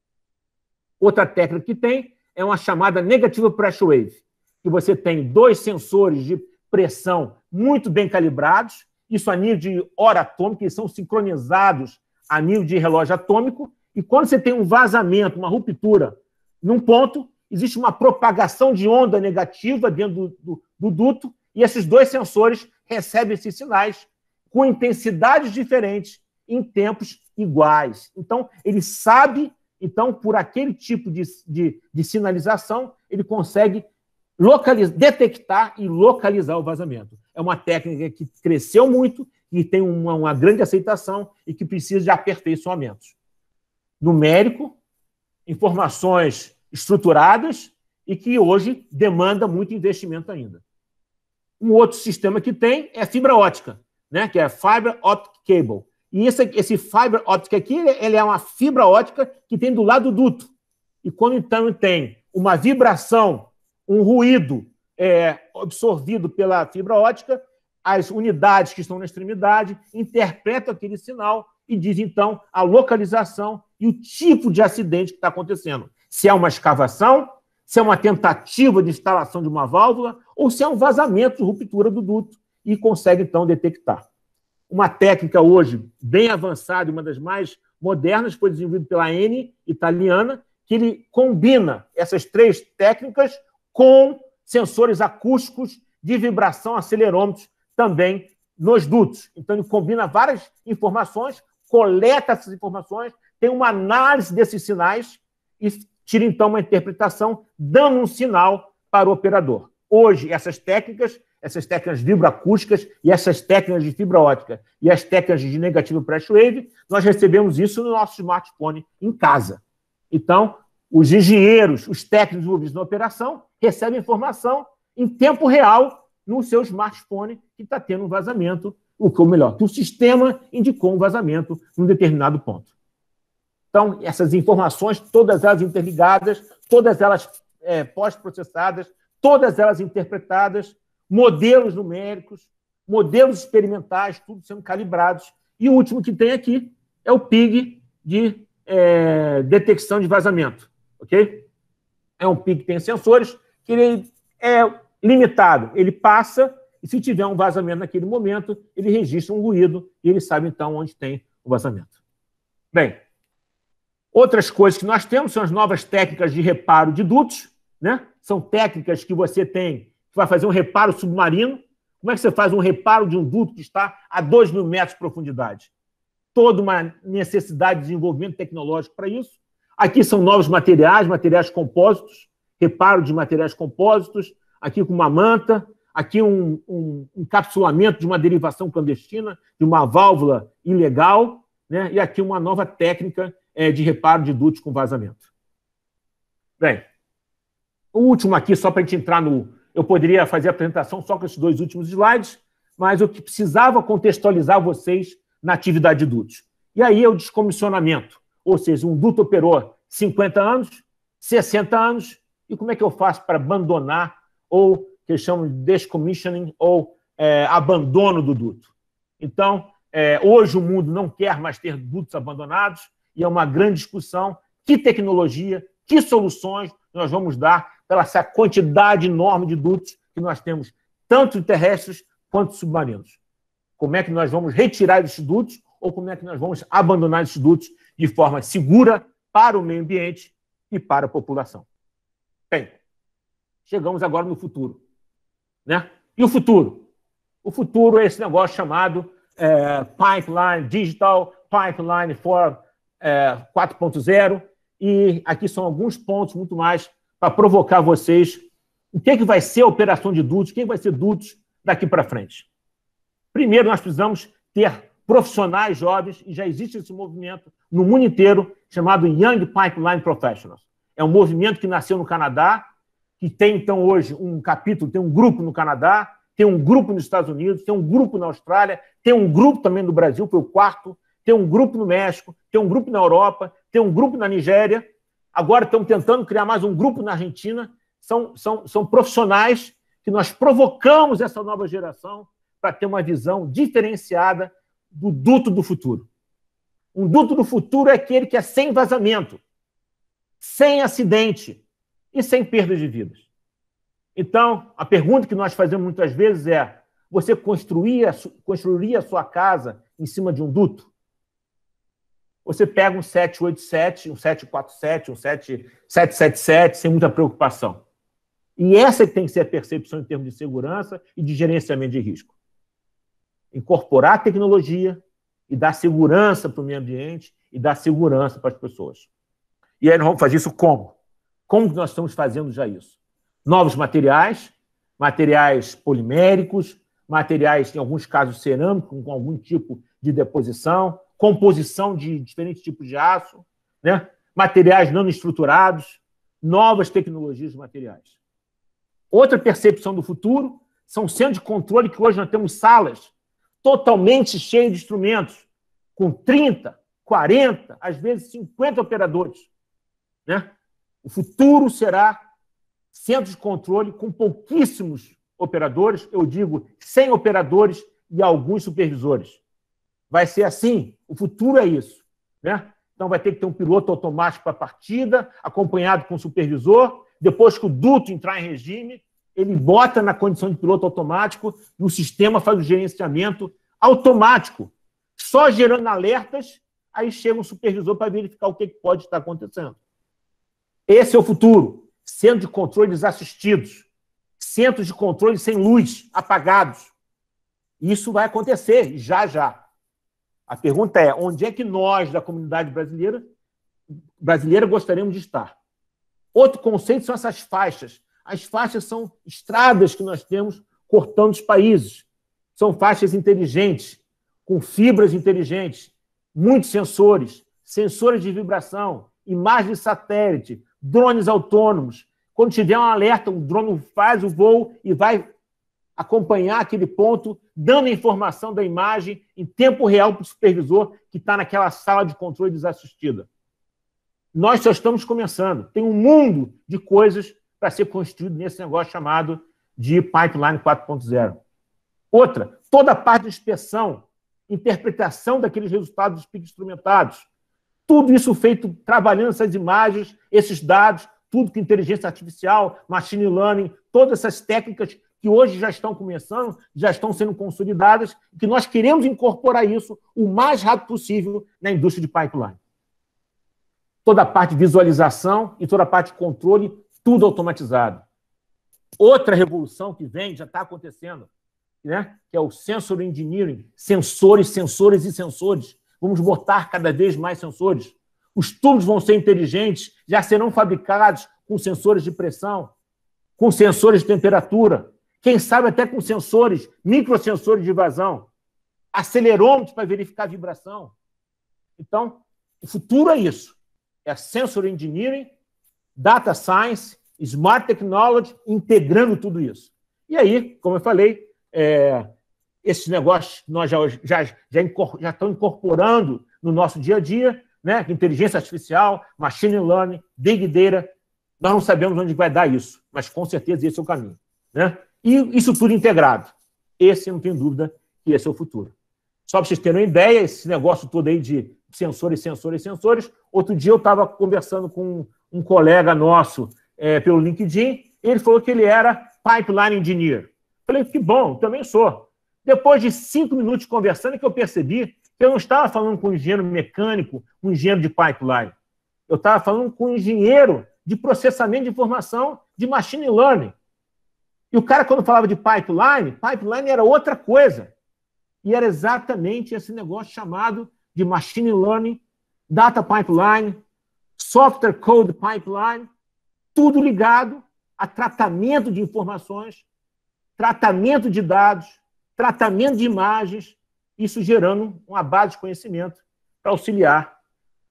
Outra técnica que tem é uma chamada Negative Pressure Wave, que você tem dois sensores de pressão muito bem calibrados, isso a nível de hora atômica, eles são sincronizados a nível de relógio atômico, e quando você tem um vazamento, uma ruptura num ponto, existe uma propagação de onda negativa dentro do duto, e esses dois sensores recebem esses sinais com intensidades diferentes em tempos iguais. Então, ele sabe, então, por aquele tipo de sinalização, ele consegue detectar e localizar o vazamento. É uma técnica que cresceu muito e tem uma grande aceitação e que precisa de aperfeiçoamentos. Numérico, informações estruturadas e que hoje demanda muito investimento ainda. Um outro sistema que tem é a fibra ótica, né, que é a Fiber Optic Cable. E esse Fiber Optic aqui, ele é uma fibra ótica que tem do lado do duto. E quando, então, tem uma vibração, um ruído absorvido pela fibra ótica, as unidades que estão na extremidade interpretam aquele sinal e dizem, então, a localização e o tipo de acidente que está acontecendo. Se é uma escavação, se é uma tentativa de instalação de uma válvula, ou se é um vazamento de ruptura do duto, e consegue, então, detectar. Uma técnica hoje bem avançada, uma das mais modernas, foi desenvolvida pela Eni, italiana, que ele combina essas três técnicas com sensores acústicos de vibração, acelerômetros, também nos dutos. Então, ele combina várias informações, coleta essas informações, tem uma análise desses sinais e tira, então, uma interpretação, dando um sinal para o operador. Hoje, essas técnicas vibroacústicas e essas técnicas de fibra ótica e as técnicas de Negative Pressure Wave, nós recebemos isso no nosso smartphone em casa. Então, os engenheiros, os técnicos envolvidos na operação, recebem informação em tempo real no seu smartphone que está tendo um vazamento, ou melhor, que o sistema indicou um vazamento num determinado ponto. Então, essas informações, todas elas interligadas, todas elas pós-processadas, todas elas interpretadas, modelos numéricos, modelos experimentais, tudo sendo calibrados. E o último que tem aqui é o PIG de detecção de vazamento. Okay? É um PIG que tem sensores, que ele é limitado. Ele passa, e se tiver um vazamento naquele momento, ele registra um ruído e ele sabe, então, onde tem o vazamento. Bem, outras coisas que nós temos são as novas técnicas de reparo de dutos, né? São técnicas que você tem, que vai fazer um reparo submarino. Como é que você faz um reparo de um duto que está a 2.000 metros de profundidade? Toda uma necessidade de desenvolvimento tecnológico para isso. Aqui são novos materiais, materiais compósitos, reparo de materiais compósitos, aqui com uma manta, aqui um encapsulamento de uma derivação clandestina, de uma válvula ilegal, né? E aqui uma nova técnica de reparo de dutos com vazamento. Bem, o último aqui, só para a gente entrar no... Eu poderia fazer a apresentação só com esses 2 últimos slides, mas eu precisava contextualizar vocês na atividade de dutos. E aí é o descomissionamento, ou seja, um duto operou 50 anos, 60 anos, e como é que eu faço para abandonar, ou que eles chamam de decommissioning, ou abandono do duto? Então, hoje o mundo não quer mais ter dutos abandonados, e é uma grande discussão que tecnologia, que soluções nós vamos dar pela essa quantidade enorme de dutos que nós temos, tanto terrestres quanto submarinos. Como é que nós vamos retirar esses dutos ou como é que nós vamos abandonar esses dutos de forma segura para o meio ambiente e para a população. Bem, chegamos agora no futuro, né? E o futuro? O futuro é esse negócio chamado Pipeline, Digital Pipeline for 4.0, e aqui são alguns pontos muito mais para provocar vocês o que vai ser a operação de dutos, o que vai ser dutos daqui para frente. Primeiro, nós precisamos ter profissionais jovens, e já existe esse movimento no mundo inteiro, chamado Young Pipeline Professionals. É um movimento que nasceu no Canadá, que tem, então, hoje um capítulo, tem um grupo no Canadá, tem um grupo nos Estados Unidos, tem um grupo na Austrália, tem um grupo também no Brasil, foi o 4º, tem um grupo no México, tem um grupo na Europa, tem um grupo na Nigéria, agora estão tentando criar mais um grupo na Argentina. São profissionais que nós provocamos essa nova geração para ter uma visão diferenciada do duto do futuro. Um duto do futuro é aquele que é sem vazamento, sem acidente e sem perda de vidas. Então, a pergunta que nós fazemos muitas vezes é: você construiria a sua casa em cima de um duto? Você pega um 787, um 747, um 777, sem muita preocupação. E essa tem que ser a percepção em termos de segurança e de gerenciamento de risco. Incorporar a tecnologia e dar segurança para o meio ambiente e dar segurança para as pessoas. E aí nós vamos fazer isso como? Como que nós estamos fazendo já isso? Novos materiais, materiais poliméricos, materiais, em alguns casos, cerâmicos, com algum tipo de deposição, composição de diferentes tipos de aço, né? Materiais nanoestruturados, novas tecnologias de materiais. Outra percepção do futuro são centros de controle, que hoje nós temos salas totalmente cheias de instrumentos, com 30, 40, às vezes 50 operadores, né? O futuro será centros de controle com pouquíssimos operadores, eu digo 100 operadores e alguns supervisores. Vai ser assim, o futuro é isso, né? Então vai ter que ter um piloto automático para a partida, acompanhado com o supervisor. Depois que o duto entrar em regime, ele bota na condição de piloto automático e o sistema faz o gerenciamento automático, só gerando alertas, aí chega um supervisor para verificar o que pode estar acontecendo. Esse é o futuro. Centros de controle desassistidos, centros de controle sem luz, apagados. Isso vai acontecer já já. A pergunta é: onde é que nós, da comunidade brasileira, gostaríamos de estar? Outro conceito são essas faixas. As faixas são estradas que nós temos cortando os países. São faixas inteligentes, com fibras inteligentes, muitos sensores, sensores de vibração, imagens de satélite, drones autônomos. Quando tiver um alerta, o drone faz o voo e vai acompanhar aquele ponto, dando a informação da imagem em tempo real para o supervisor que está naquela sala de controle desassistida. Nós só estamos começando. Tem um mundo de coisas para ser construído nesse negócio chamado de Pipeline 4.0. Outra, toda a parte de inspeção, interpretação daqueles resultados dos picos instrumentados. Tudo isso feito trabalhando essas imagens, esses dados, tudo com inteligência artificial, machine learning, todas essas técnicas que hoje já estão começando, já estão sendo consolidadas, que nós queremos incorporar isso o mais rápido possível na indústria de pipeline. Toda a parte de visualização e toda a parte de controle, tudo automatizado. Outra revolução que vem, já está acontecendo, né? Que é o Sensor Engineering, sensores, sensores e sensores. Vamos botar cada vez mais sensores. Os tubos vão ser inteligentes, já serão fabricados com sensores de pressão, com sensores de temperatura, quem sabe até com sensores, microsensores de vazão, acelerômetros para verificar a vibração. Então, o futuro é isso. É Sensor Engineering, Data Science, Smart Technology, integrando tudo isso. E aí, como eu falei, esses negócios nós já estão incorporando no nosso dia a dia, né? Inteligência artificial, machine learning, big data. Nós não sabemos onde vai dar isso, mas com certeza esse é o caminho, né? E isso tudo integrado. Esse, não tenho dúvida, que esse é o futuro. Só para vocês terem uma ideia, esse negócio todo aí de sensores. Outro dia eu estava conversando com um colega nosso pelo LinkedIn, ele falou que ele era Pipeline Engineer. Falei, que bom, também sou. Depois de 5 minutos conversando, que eu percebi que eu não estava falando com um engenheiro mecânico, um engenheiro de pipeline. Eu estava falando com um engenheiro de processamento de informação de machine learning. E o cara, quando falava de pipeline era outra coisa. E era exatamente esse negócio chamado de machine learning, data pipeline, software code pipeline, tudo ligado a tratamento de informações, tratamento de dados, tratamento de imagens, isso gerando uma base de conhecimento para auxiliar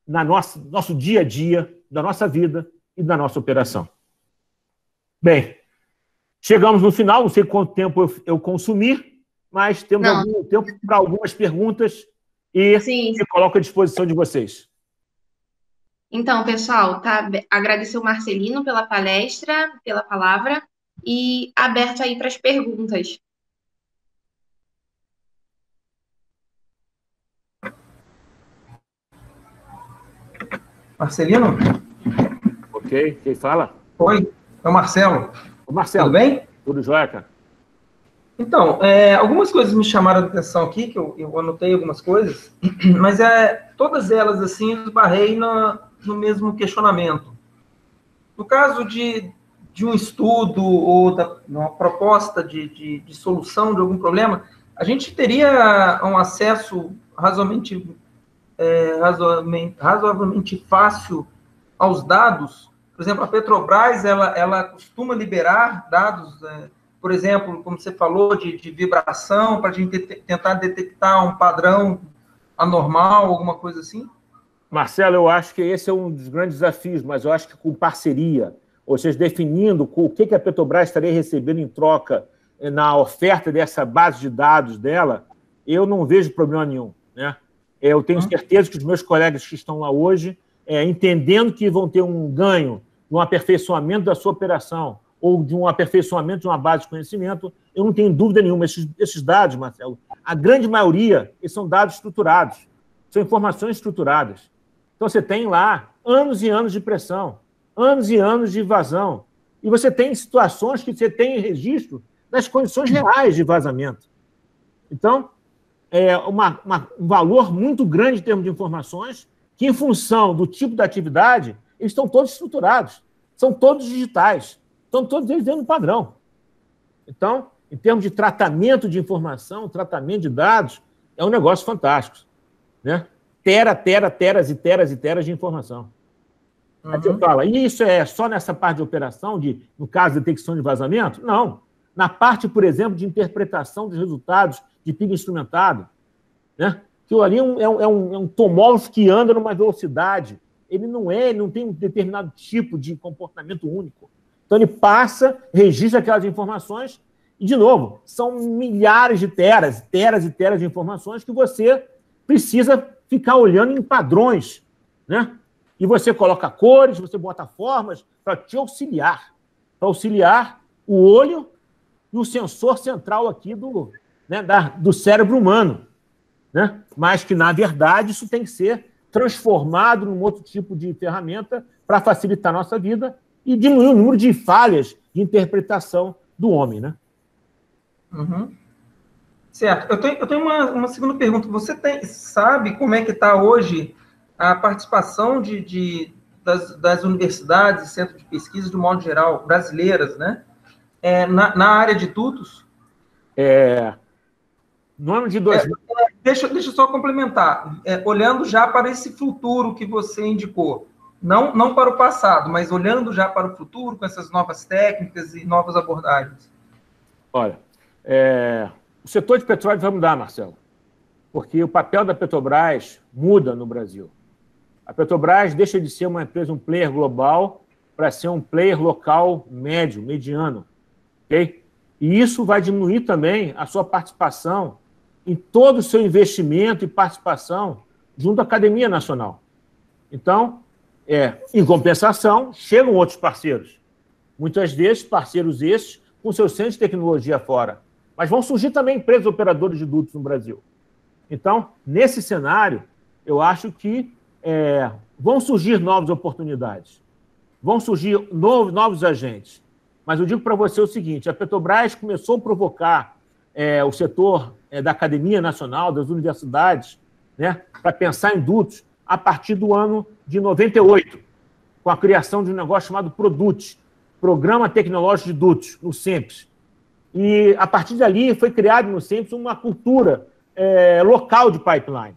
no nosso dia a dia, da nossa vida e da nossa operação. Bem, chegamos no final, não sei quanto tempo eu consumi, mas temos algum tempo para algumas perguntas e me coloco à disposição de vocês. Então, pessoal, agradecer o Marcelino pela palestra, pela palavra, e aberto aí para as perguntas. Marcelino? Ok, quem fala? Oi, é o Marcelo. O Marcelo. Tudo bem? Tudo jóia, cara. Então, algumas coisas me chamaram a atenção aqui, que eu anotei algumas coisas, mas todas elas, assim, eu esbarrei no mesmo questionamento. No caso de um estudo ou de uma proposta de solução de algum problema, a gente teria um acesso razoavelmente fácil aos dados. Por exemplo, a Petrobras, ela costuma liberar dados, por exemplo, como você falou, de vibração, para a gente tentar detectar um padrão anormal, alguma coisa assim? Marcelo, eu acho que esse é um dos grandes desafios, mas eu acho que com parceria, ou seja, definindo o que a Petrobras estaria recebendo em troca na oferta dessa base de dados dela, eu não vejo problema nenhum, né? Eu tenho certeza que os meus colegas que estão lá hoje, entendendo que vão ter um ganho no aperfeiçoamento da sua operação ou de um aperfeiçoamento de uma base de conhecimento, eu não tenho dúvida nenhuma. Esses dados, Marcelo, a grande maioria, eles são dados estruturados, são informações estruturadas. Então, você tem lá anos e anos de pressão, anos e anos de vazão, e você tem situações que você tem registro das condições reais de vazamento. Então, um valor muito grande em termos de informações, que em função do tipo da atividade, eles estão todos estruturados, são todos digitais, estão todos eles dentro do padrão. Então, em termos de tratamento de informação, tratamento de dados, é um negócio fantástico, né? Teras e teras de informação. Aí você fala, e isso é só nessa parte de operação, no caso de detecção de vazamento? Não. Na parte, por exemplo, de interpretação dos resultados de pico instrumentado, né? Aquilo ali é um tomógrafo que anda numa velocidade. Ele não tem um determinado tipo de comportamento único. Então, ele passa, registra aquelas informações e, de novo, são milhares de teras e teras de informações que você precisa ficar olhando em padrões, né? E você coloca cores, você bota formas para te auxiliar, o olho e o sensor central aqui do cérebro humano, né? Mas que, na verdade, isso tem que ser transformado num outro tipo de ferramenta para facilitar a nossa vida e diminuir o número de falhas de interpretação do homem, né? Certo. Eu tenho uma segunda pergunta. Você sabe como é que está hoje a participação das universidades e centros de pesquisa, de modo geral, brasileiras, né? Na área de dutos? No ano de 2000... Deixa eu só complementar. Olhando já para esse futuro que você indicou, não para o passado, mas olhando já para o futuro, com essas novas técnicas e novas abordagens. Olha, o setor de petróleo vai mudar, Marcelo, porque o papel da Petrobras muda no Brasil. A Petrobras deixa de ser uma empresa, um player global, para ser um player local médio, mediano. Okay? E isso vai diminuir também a sua participação em todo o seu investimento e participação junto à Academia Nacional. Então, em compensação, chegam outros parceiros. Muitas vezes, parceiros esses com seus centros de tecnologia fora. Mas vão surgir também empresas operadoras de dutos no Brasil. Então, nesse cenário, eu acho que vão surgir novas oportunidades, vão surgir novos agentes. Mas eu digo para você o seguinte, a Petrobras começou a provocar o setor da Academia Nacional, das universidades, né, para pensar em dutos a partir do ano de 98, com a criação de um negócio chamado PRODUT, Programa Tecnológico de Dutos, no SEMPES. E, a partir dali, foi criado no SEMPES uma cultura local de pipeline.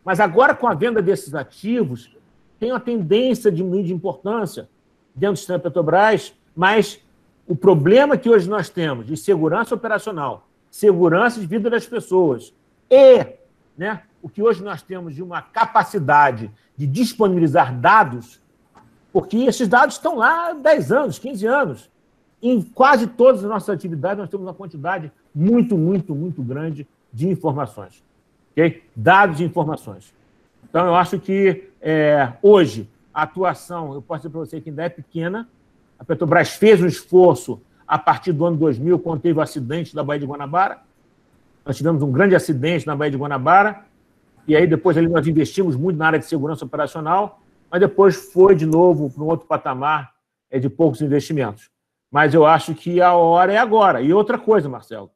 Mas agora, com a venda desses ativos, tem uma tendência de diminuir de importância dentro do sistema Petrobras, mas o problema que hoje nós temos de segurança operacional, segurança de vida das pessoas e, né, o que hoje nós temos de uma capacidade de disponibilizar dados, porque esses dados estão lá há 10 anos, 15 anos. Em quase todas as nossas atividades nós temos uma quantidade muito, muito, muito grande de informações. Okay? Dados e informações. Então, eu acho que hoje a atuação, eu posso dizer para você que ainda é pequena. A Petrobras fez um esforço a partir do ano 2000, quando teve o acidente da Baía de Guanabara. Nós tivemos um grande acidente na Baía de Guanabara, e aí depois ali nós investimos muito na área de segurança operacional, mas depois foi de novo para um outro patamar de poucos investimentos. Mas eu acho que a hora é agora. E outra coisa, Marcelo,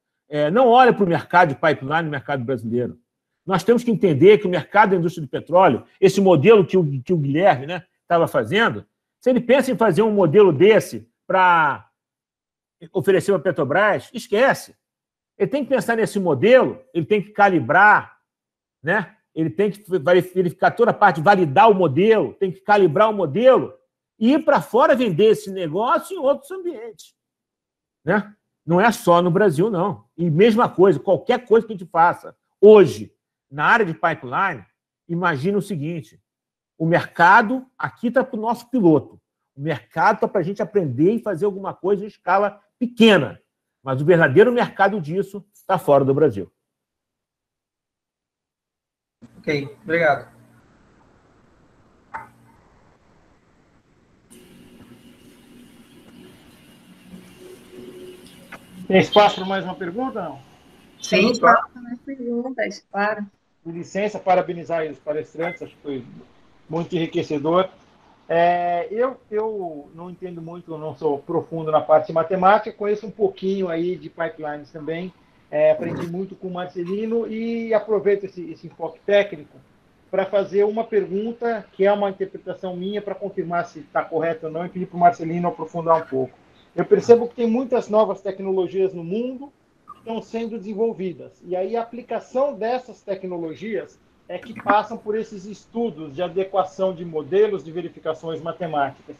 não olha para o mercado de pipeline, no mercado brasileiro. Nós temos que entender que o mercado da indústria de petróleo, esse modelo que o Guilherme, né, estava fazendo, se ele pensa em fazer um modelo desse para oferecer para a Petrobras, esquece. Ele tem que pensar nesse modelo, ele tem que calibrar, né? Ele tem que verificar toda a parte, validar o modelo, tem que calibrar o modelo e ir para fora vender esse negócio em outros ambientes. Né? Não é só no Brasil, não. E mesma coisa, qualquer coisa que a gente faça hoje na área de pipeline, imagina o seguinte, o mercado aqui está para o nosso piloto. O mercado está para a gente aprender e fazer alguma coisa em escala pequena. Mas o verdadeiro mercado disso está fora do Brasil. Ok, obrigado. Tem espaço para mais uma pergunta, não? Sim, claro. Mais perguntas, claro. Com licença, parabenizar os palestrantes, acho que foi muito enriquecedor. Eu não entendo muito, eu não sou profundo na parte de matemática, conheço um pouquinho aí de pipelines também, aprendi muito com o Marcelino e aproveito esse enfoque técnico para fazer uma pergunta que é uma interpretação minha para confirmar se está correto ou não e pedir para o Marcelino aprofundar um pouco. Eu percebo que tem muitas novas tecnologias no mundo que estão sendo desenvolvidas e aí a aplicação dessas tecnologias é que passam por esses estudos de adequação de modelos de verificações matemáticas.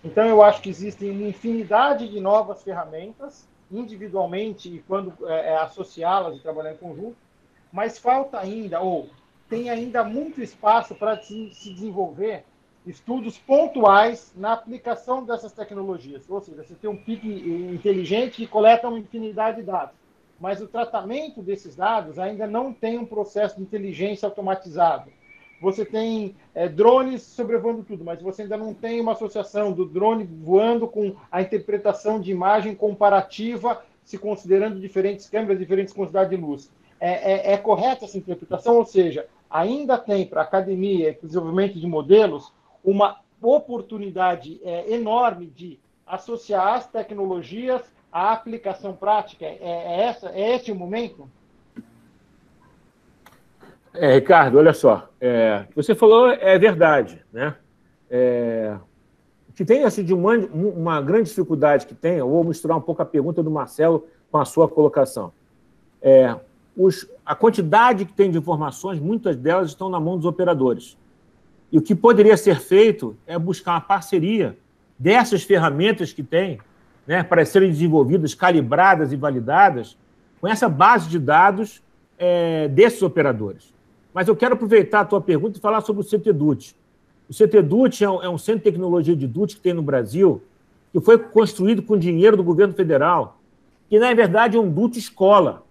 Então, eu acho que existem uma infinidade de novas ferramentas, individualmente e quando associá-las e trabalhar em conjunto, mas falta ainda, ou tem ainda muito espaço para se desenvolver estudos pontuais na aplicação dessas tecnologias. Ou seja, você tem um pique inteligente que coleta uma infinidade de dados, mas o tratamento desses dados ainda não tem um processo de inteligência automatizado. Você tem drones sobrevoando tudo, mas você ainda não tem uma associação do drone voando com a interpretação de imagem comparativa, se considerando diferentes câmeras, diferentes quantidades de luz. É correta essa interpretação? Ou seja, ainda tem para a academia e desenvolvimento de modelos uma oportunidade enorme de associar as tecnologias à aplicação prática. É esse o momento? Ricardo, olha só, o que você falou é verdade, né? O que tem assim, de uma grande dificuldade que tem, eu vou misturar um pouco a pergunta do Marcelo com a sua colocação. a quantidade que tem de informações, muitas delas estão na mão dos operadores. E o que poderia ser feito é buscar uma parceria dessas ferramentas que tem, né, para serem desenvolvidas, calibradas e validadas, com essa base de dados desses operadores. Mas eu quero aproveitar a tua pergunta e falar sobre o CTDUT. O CTDUT é um centro de tecnologia de DUT que tem no Brasil, que foi construído com dinheiro do governo federal, que, na verdade, é um DUT escola.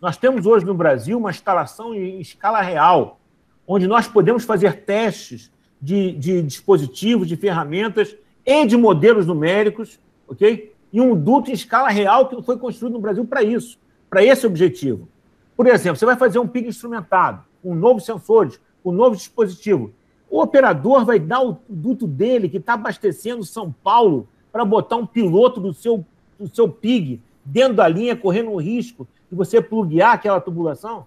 Nós temos hoje no Brasil uma instalação em escala real, onde nós podemos fazer testes de dispositivos, de ferramentas e de modelos numéricos, ok? E um duto em escala real que foi construído no Brasil para isso, para esse objetivo. Por exemplo, você vai fazer um PIG instrumentado, com novos sensores, com um novo dispositivo. O operador vai dar o duto dele, que está abastecendo São Paulo, para botar um piloto do seu PIG dentro da linha, correndo um risco de você pluguear aquela tubulação?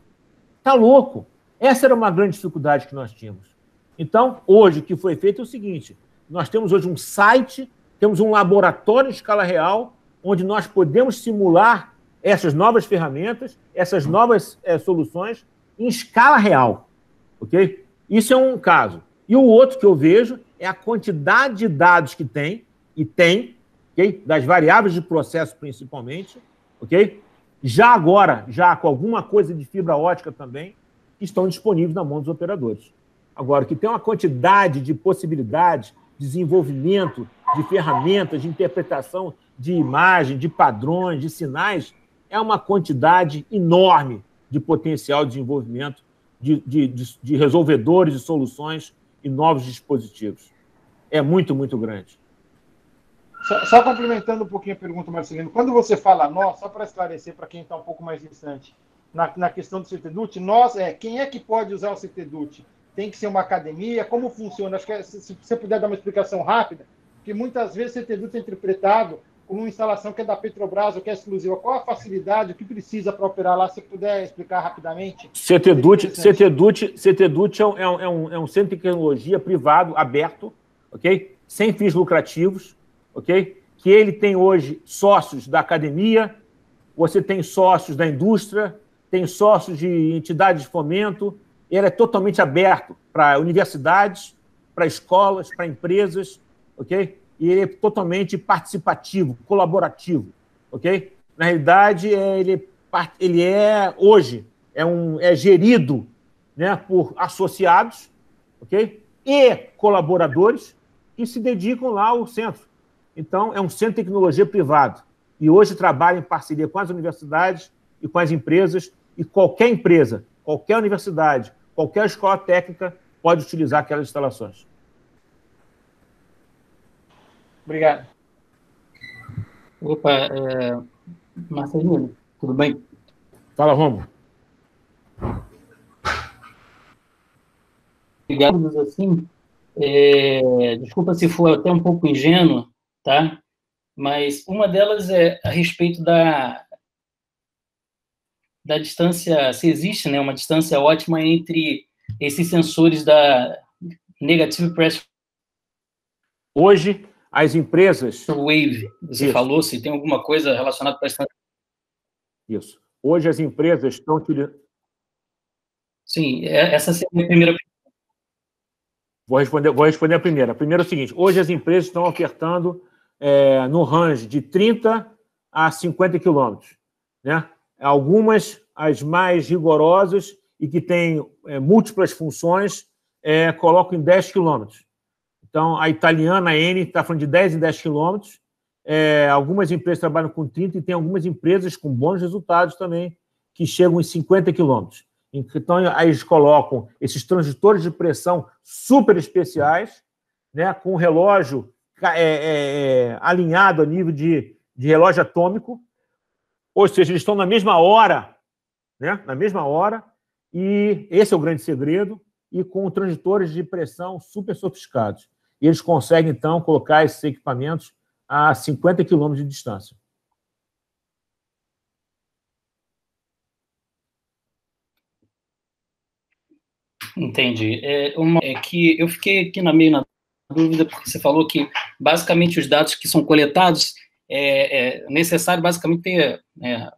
Está louco. Essa era uma grande dificuldade que nós tínhamos. Então, hoje, o que foi feito é o seguinte: nós temos hoje um site, temos um laboratório em escala real, onde nós podemos simular essas novas ferramentas, essas novas soluções em escala real. Ok? Isso é um caso. E o outro que eu vejo é a quantidade de dados que tem, okay? Das variáveis de processo principalmente, ok? Já agora, já com alguma coisa de fibra ótica também, que estão disponíveis na mão dos operadores. Agora, que tem uma quantidade de possibilidades, desenvolvimento de ferramentas, de interpretação de imagem, de padrões, de sinais, é uma quantidade enorme de potencial de desenvolvimento de resolvedores de soluções e novos dispositivos. É muito, muito grande. Só complementando um pouquinho a pergunta, Marcelino, quando você fala nós, só para esclarecer para quem está um pouco mais distante, na questão do CTDUT, quem é que pode usar o CTDUT? Tem que ser uma academia? Como funciona? Acho que se você puder dar uma explicação rápida, porque muitas vezes o CTDUT é interpretado como uma instalação que é da Petrobras ou que é exclusiva. Qual a facilidade, o que precisa para operar lá? Se puder explicar rapidamente. CTDUT é um centro de tecnologia privado, aberto, ok? Sem fins lucrativos, ok? Que ele tem hoje sócios da academia, você tem sócios da indústria, tem sócios de entidades de fomento, ele é totalmente aberto para universidades, para escolas, para empresas, ok? E ele é totalmente participativo, colaborativo, ok? Na realidade, ele hoje é gerido, né, por associados, ok? E colaboradores que se dedicam lá ao centro. Então, é um centro de tecnologia privado. E hoje trabalha em parceria com as universidades e com as empresas, e qualquer empresa, qualquer universidade, qualquer escola técnica pode utilizar aquelas instalações. Obrigado. Opa, Marcelino, tudo bem? Fala, Romulo. Obrigado, assim, desculpa se for até um pouco ingênuo, tá? Mas uma delas é a respeito da distância, se existe, né, uma distância ótima entre esses sensores da Negative Pressure Hoje, as empresas... Wave, você falou, se tem alguma coisa relacionada com essa... Isso. Hoje, as empresas estão utilizando... Sim, essa seria a primeira... Vou responder a primeira. A primeira é o seguinte: hoje as empresas estão ofertando no range de 30 a 50 quilômetros, né? Algumas, as mais rigorosas e que têm múltiplas funções, colocam em 10 quilômetros. Então, a italiana, a Eni, está falando de 10 em 10 quilômetros. Algumas empresas trabalham com 30 e tem algumas empresas com bons resultados também, que chegam em 50 quilômetros. Então, aí eles colocam esses transdutores de pressão super especiais, né, com o relógio alinhado a nível de relógio atômico, ou seja, eles estão na mesma hora, né, na mesma hora, e esse é o grande segredo, e com transdutores de pressão super sofisticados. E eles conseguem, então, colocar esses equipamentos a 50 quilômetros de distância. Entendi. Que eu fiquei aqui meio na dúvida, porque você falou que, basicamente, os dados que são coletados, é necessário, basicamente, ter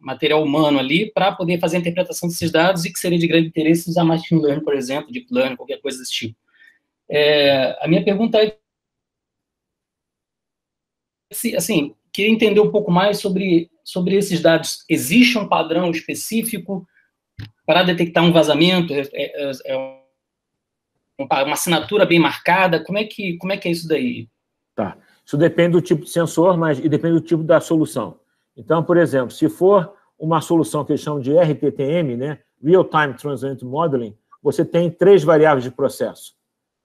material humano ali para poder fazer a interpretação desses dados e que seria de grande interesse usar machine learning, por exemplo, deep learning, qualquer coisa desse tipo. A minha pergunta é, assim, queria entender um pouco mais sobre esses dados. Existe um padrão específico para detectar um vazamento? Uma assinatura bem marcada? Como é que é isso daí? Tá. Isso depende do tipo de sensor, e depende do tipo da solução. Então, por exemplo, se for uma solução que eles chamam de RTTM, né, Real Time Transient Modeling, você tem 3 variáveis de processo.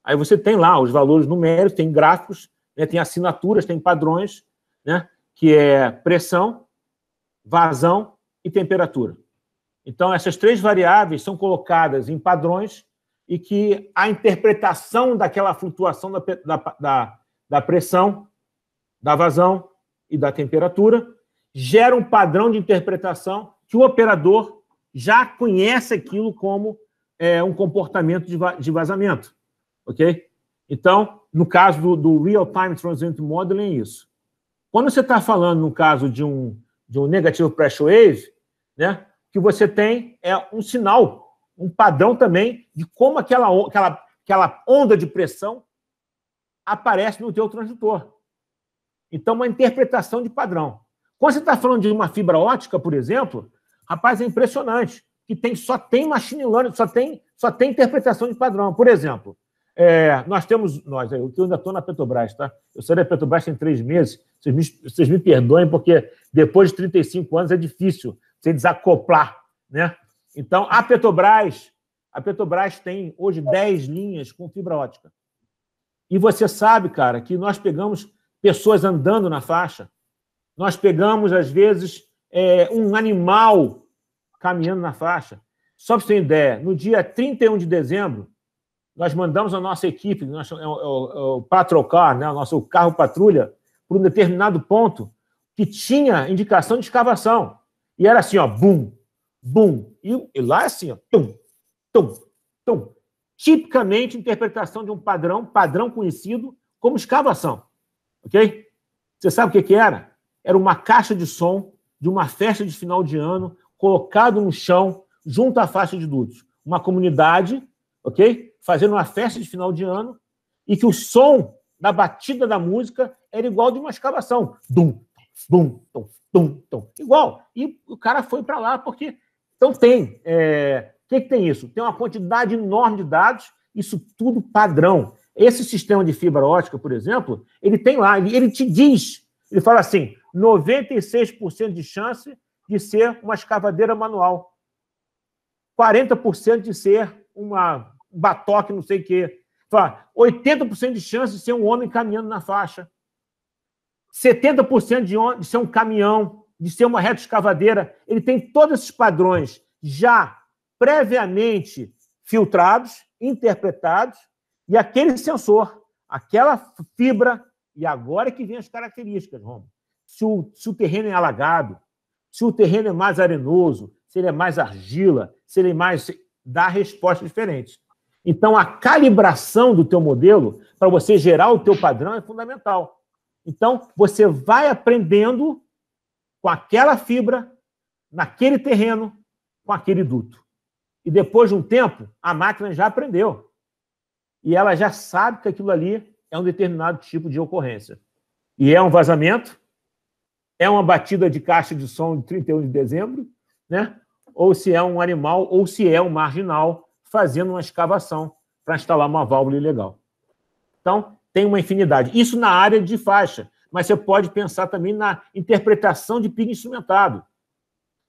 Aí você tem lá os valores numéricos, tem gráficos, né, tem assinaturas, tem padrões, né, que é pressão, vazão e temperatura. Então, essas 3 variáveis são colocadas em padrões e que a interpretação daquela flutuação da pressão, da vazão e da temperatura gera um padrão de interpretação que o operador já conhece aquilo como um comportamento de vazamento. Ok? Então, no caso do Real-Time Transient Modeling, é isso. Quando você está falando, no caso de um Negative Pressure Wave, né, que você tem um sinal, um padrão também de como aquela onda de pressão aparece no teu transdutor. Então, uma interpretação de padrão. Quando você está falando de uma fibra ótica, por exemplo, rapaz, é impressionante, que só tem machine learning, só tem interpretação de padrão. Por exemplo, eu ainda estou na Petrobras, tá? Eu saí da Petrobras tem 3 meses, vocês me perdoem, porque depois de 35 anos é difícil você desacoplar, né? Então, a Petrobras tem hoje 10 linhas com fibra ótica. E você sabe, cara, que nós pegamos pessoas andando na faixa, nós pegamos, às vezes, um animal caminhando na faixa. Só para você ter ideia, no dia 31 de dezembro, nós mandamos a nossa equipe, o Patrol Car, né, o nosso carro patrulha, para um determinado ponto que tinha indicação de escavação. E era assim, ó, bum, bum. E lá é assim, ó, tum, tum, tum. Tipicamente, interpretação de um padrão conhecido como escavação. Ok? Você sabe o que era? Era uma caixa de som de uma festa de final de ano colocado no chão junto à faixa de dutos. Uma comunidade, ok? Fazendo uma festa de final de ano e que o som da batida da música era igual de uma escavação. Dum, dum, dum, dum, dum. Igual. E o cara foi para lá porque... Então tem... O que tem isso? Tem uma quantidade enorme de dados, isso tudo padrão. Esse sistema de fibra ótica, por exemplo, ele tem lá, ele te diz, ele fala assim, 96% de chance de ser uma escavadeira manual, 40% de ser um batoque, não sei o quê, 80% de chance de ser um homem caminhando na faixa, 70% de ser um caminhão, de ser uma retroescavadeira. Ele tem todos esses padrões já previamente filtrados, interpretados, e aquele sensor, aquela fibra, e agora que vem as características, Romo. Se o terreno é alagado, se o terreno é mais arenoso, se ele é mais argila, se ele é mais... dá respostas diferentes. Então, a calibração do teu modelo, para você gerar o teu padrão, é fundamental. Então, você vai aprendendo com aquela fibra, naquele terreno, com aquele duto. E depois de um tempo, a máquina já aprendeu. E ela já sabe que aquilo ali é um determinado tipo de ocorrência. E é um vazamento, é uma batida de caixa de som de 31 de dezembro, né? Ou se é um animal, ou se é um marginal fazendo uma escavação para instalar uma válvula ilegal. Então, tem uma infinidade. Isso na área de faixa, mas você pode pensar também na interpretação de pig instrumentado.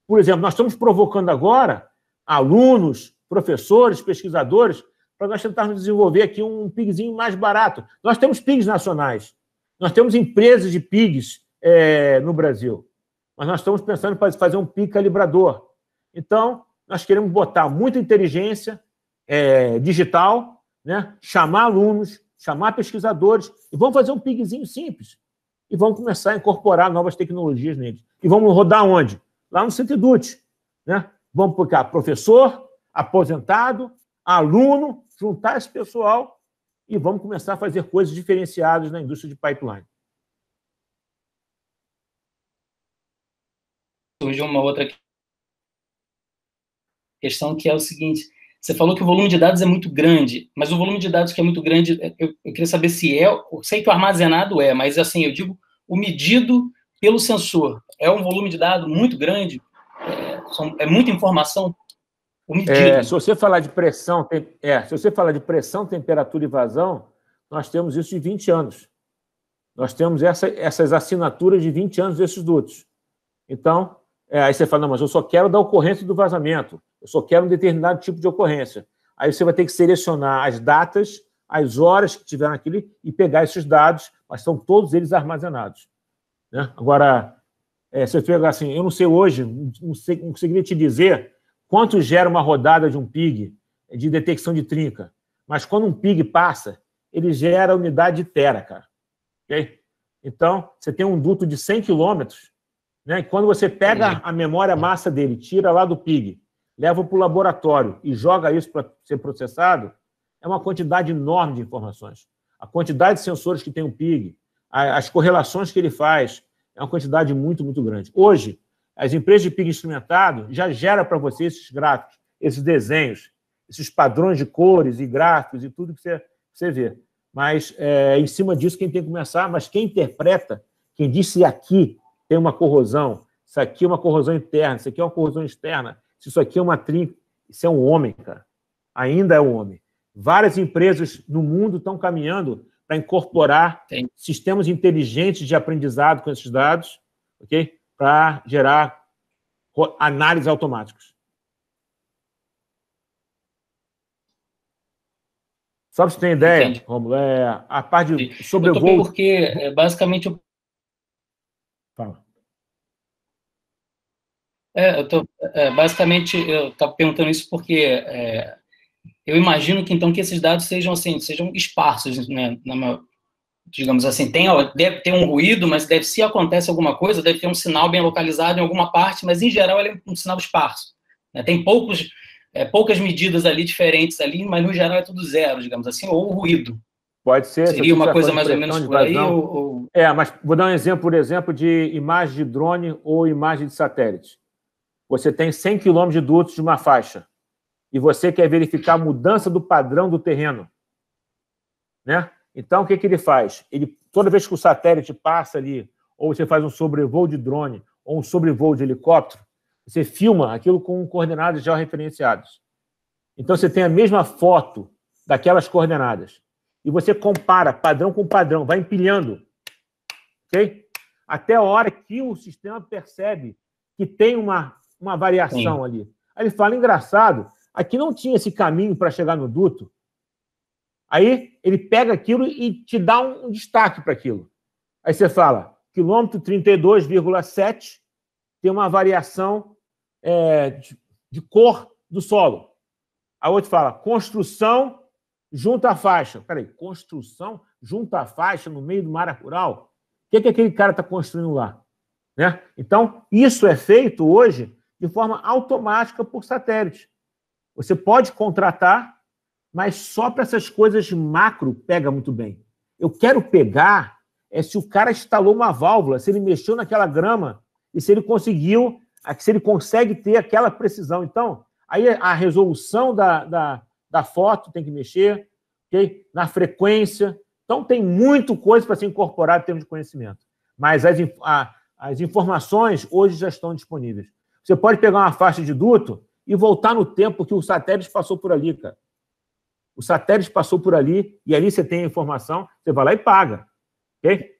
Por exemplo, nós estamos provocando agora alunos, professores, pesquisadores, para nós tentarmos desenvolver aqui um pigzinho mais barato. Nós temos pigs nacionais, nós temos empresas de pigs no Brasil, mas nós estamos pensando em fazer um pig calibrador. Então, nós queremos botar muita inteligência digital, né? Chamar alunos, chamar pesquisadores, e vamos fazer um pigzinho simples. E vamos começar a incorporar novas tecnologias neles. E vamos rodar onde? Lá no CENTIDUT, né? Vamos colocar professor, aposentado, aluno, juntar esse pessoal e vamos começar a fazer coisas diferenciadas na indústria de pipeline. surgiu uma outra questão, que é o seguinte: você falou que o volume de dados é muito grande, mas o volume de dados que é muito grande, eu queria saber se eu sei que o armazenado mas assim, eu digo, o medido pelo sensor, é um volume de dados muito grande? É muita informação? O medido. Se você falar de pressão, temperatura e vazão, nós temos isso de 20 anos. Nós temos essas assinaturas de 20 anos desses dutos. Então, aí você fala, não, mas eu só quero da ocorrência do vazamento, eu só quero um determinado tipo de ocorrência. Aí você vai ter que selecionar as datas, as horas que tiveram aquilo e pegar esses dados, mas são todos eles armazenados. Né? Agora, se você pegar assim, eu não sei hoje, não conseguiria te dizer quanto gera uma rodada de um PIG de detecção de trinca, mas quando um PIG passa, ele gera a unidade de tera, cara. Okay? Então, você tem um duto de 100 quilômetros, né? E quando você pega a memória massa dele, tira lá do PIG, leva para o laboratório e joga isso para ser processado, é uma quantidade enorme de informações. A quantidade de sensores que tem o PIG, as correlações que ele faz, é uma quantidade muito, muito grande. Hoje, as empresas de PIG instrumentado já geram para você esses gráficos, esses desenhos, esses padrões de cores e gráficos e tudo que você vê. Mas, em cima disso, quem tem que começar, mas quem interpreta, quem diz se aqui tem uma corrosão, isso aqui é uma corrosão interna, isso aqui é uma corrosão externa, se isso aqui é uma trinca, isso é um homem, cara. Ainda é um homem. Várias empresas no mundo estão caminhando para incorporar sistemas inteligentes de aprendizado com esses dados, ok? Para gerar análises automáticas. Só para você ter ideia, Rômulo, a parte de sobrevoo... Porque, basicamente... Fala. Basicamente, eu estava perguntando isso porque eu imagino que, então, que esses dados sejam esparsos, né? Digamos assim, deve ter um ruído, mas se acontece alguma coisa, deve ter um sinal bem localizado em alguma parte, mas, em geral, ele é um sinal esparso. Né? Tem poucas medidas ali diferentes ali, mas, no geral, é tudo zero, digamos assim, ou ruído. Pode ser. Seria uma coisa mais ou menos por aí? Mas vou dar um exemplo, por exemplo, de imagem de drone ou imagem de satélite. Você tem 100 km de dutos de uma faixa e você quer verificar a mudança do padrão do terreno. Né? Então, o que ele faz? Toda vez que o satélite passa ali, ou você faz um sobrevoo de drone ou um sobrevoo de helicóptero, você filma aquilo com coordenadas georreferenciadas. Então, você tem a mesma foto daquelas coordenadas. E você compara padrão com padrão, vai empilhando. Okay? Até a hora que o sistema percebe que tem uma variação ali. Aí ele fala, engraçado, aqui não tinha esse caminho para chegar no duto. Aí ele pega aquilo e te dá um destaque para aquilo. Aí você fala, quilômetro 32,7 tem uma variação de cor do solo. A outra fala, construção junto à faixa. Peraí, construção junto à faixa no meio de uma área rural? O que aquele cara está construindo lá? Né? Então, isso é feito hoje de forma automática por satélite. Você pode contratar, mas só para essas coisas macro pega muito bem. Eu quero pegar se o cara instalou uma válvula, se ele mexeu naquela grama e se ele consegue ter aquela precisão. Então, aí a resolução da foto tem que mexer, okay? Na frequência. Então, tem muita coisa para ser incorporada em termos de conhecimento. Mas as informações hoje já estão disponíveis. Você pode pegar uma faixa de duto e voltar no tempo que o satélite passou por ali, cara. O satélite passou por ali e ali você tem a informação, você vai lá e paga. Ok?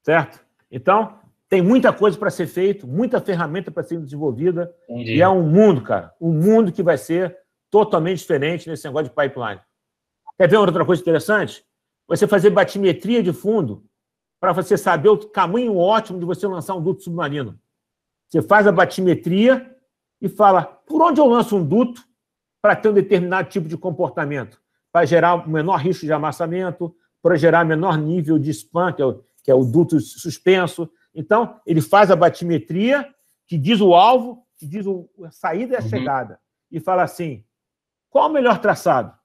Certo? Então, tem muita coisa para ser feito, muita ferramenta para ser desenvolvida. Entendi. E é um mundo, cara. Um mundo que vai ser totalmente diferente nesse negócio de pipeline. Quer ver outra coisa interessante? Você fazer batimetria de fundo para você saber o caminho ótimo de você lançar um duto submarino. Você faz a batimetria e fala, por onde eu lanço um duto para ter um determinado tipo de comportamento? Para gerar um menor risco de amassamento, para gerar menor nível de spam, que é o duto suspenso. Então, ele faz a batimetria, que diz o alvo, que diz a saída e a chegada. E fala assim, qual o melhor traçado?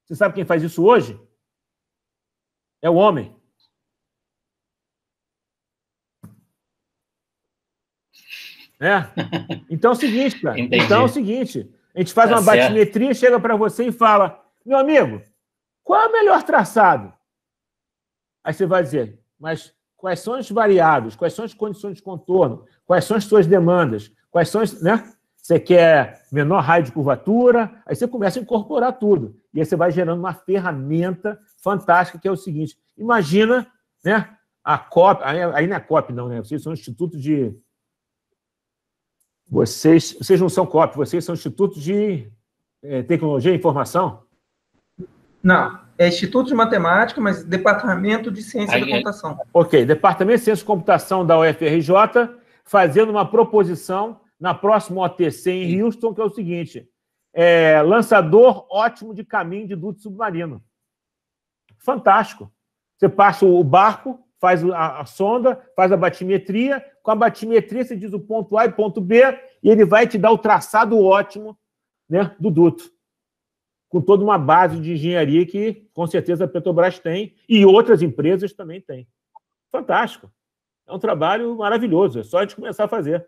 Você sabe quem faz isso hoje? É o homem. né? Então é o seguinte, cara. Entendi. Então é o seguinte, a gente faz Tá uma certo. batimetria, chega para você e fala, meu amigo, qual é o melhor traçado? Aí você vai dizer, mas quais são os variados? Quais são as condições de contorno? Quais são as suas demandas? Quais são as, né? Você quer menor raio de curvatura? Aí você começa a incorporar tudo. E aí você vai gerando uma ferramenta fantástica, que é o seguinte, imagina, né, a COP, aí não é COP não, né? Vocês são Instituto de... Vocês não são COP, vocês são Instituto de Tecnologia e Informação? Não, é Instituto de Matemática, mas Departamento de Ciência da Computação. Ok, Departamento de Ciência da Computação da UFRJ, fazendo uma proposição na próxima OTC em Houston, que é o seguinte, lançador ótimo de caminho de duto submarino. Fantástico. Você passa o barco, faz a sonda, faz a batimetria, com a batimetria você diz o ponto A e ponto B, e ele vai te dar o traçado ótimo, né, do duto, com toda uma base de engenharia que, com certeza, a Petrobras tem, e outras empresas também têm. Fantástico. É um trabalho maravilhoso, é só a gente começar a fazer.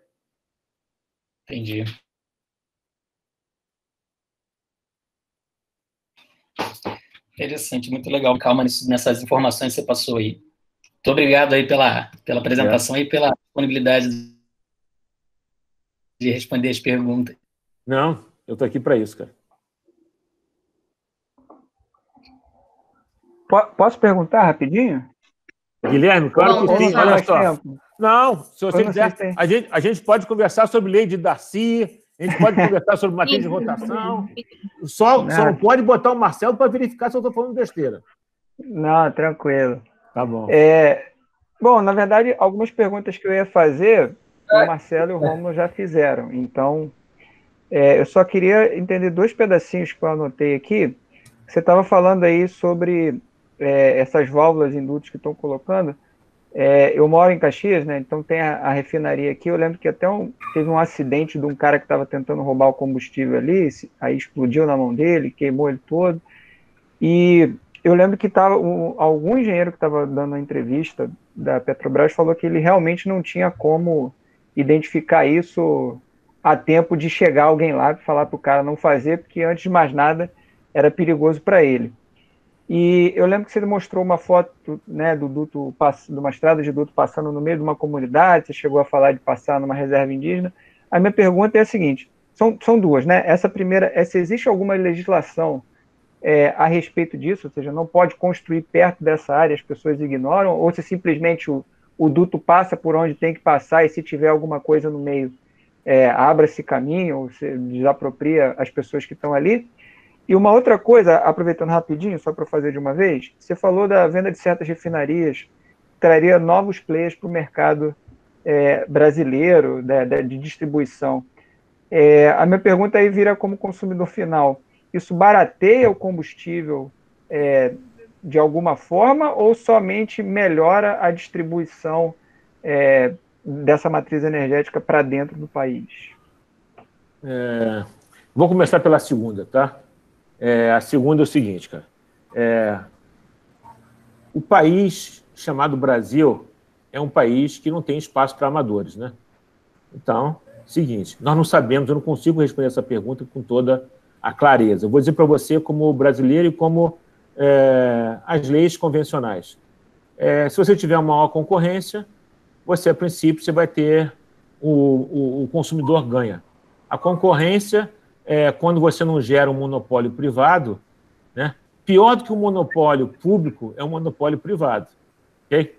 Entendi. Interessante, muito legal. Calma nessas informações que você passou aí. Muito obrigado aí pela apresentação e pela disponibilidade de responder as perguntas. Não, eu estou aqui para isso, cara. Posso perguntar rapidinho? Guilherme, claro que sim, olha só. Tempo. Não, se você quiser, a gente pode conversar sobre lei de Darcy, a gente pode conversar sobre matriz de rotação, só não pode botar o Marcelo para verificar se eu estou falando besteira. Não, tranquilo. Tá bom. Bom, na verdade, algumas perguntas que eu ia fazer, o Marcelo e o Rômulo já fizeram, então eu só queria entender dois pedacinhos que eu anotei aqui. Você estava falando aí sobre essas válvulas em dutos que estão colocando. Eu moro em Caxias, né? Então tem a refinaria aqui. Eu lembro que até teve um acidente de um cara que estava tentando roubar o combustível ali, aí explodiu na mão dele, queimou ele todo. E eu lembro que algum engenheiro que estava dando a entrevista da Petrobras falou que ele realmente não tinha como identificar isso a tempo de chegar alguém lá e falar para o cara não fazer, porque antes de mais nada era perigoso para ele. E eu lembro que você mostrou uma foto, né, do duto, de uma estrada de duto passando no meio de uma comunidade, você chegou a falar de passar numa reserva indígena. A minha pergunta é a seguinte, são duas, né? Essa primeira é se existe alguma legislação a respeito disso, ou seja, não pode construir perto dessa área, as pessoas ignoram, ou se simplesmente o duto passa por onde tem que passar e se tiver alguma coisa no meio, abra esse caminho, ou se desapropria as pessoas que estão ali. E uma outra coisa, aproveitando rapidinho, só para fazer de uma vez, você falou da venda de certas refinarias, traria novos players para o mercado brasileiro, de distribuição. A minha pergunta aí vira como consumidor final. Isso barateia o combustível de alguma forma ou somente melhora a distribuição dessa matriz energética para dentro do país? Vou começar pela segunda, tá? A segunda é o seguinte, cara. O país chamado Brasil é um país que não tem espaço para amadores, né? Então, seguinte, nós não sabemos, eu não consigo responder essa pergunta com toda a clareza. Eu vou dizer para você como brasileiro e como as leis convencionais. Se você tiver uma maior concorrência, você, a princípio, você vai ter o consumidor ganha. A concorrência quando você não gera um monopólio privado, né? Pior do que um monopólio público é um monopólio privado. Okay?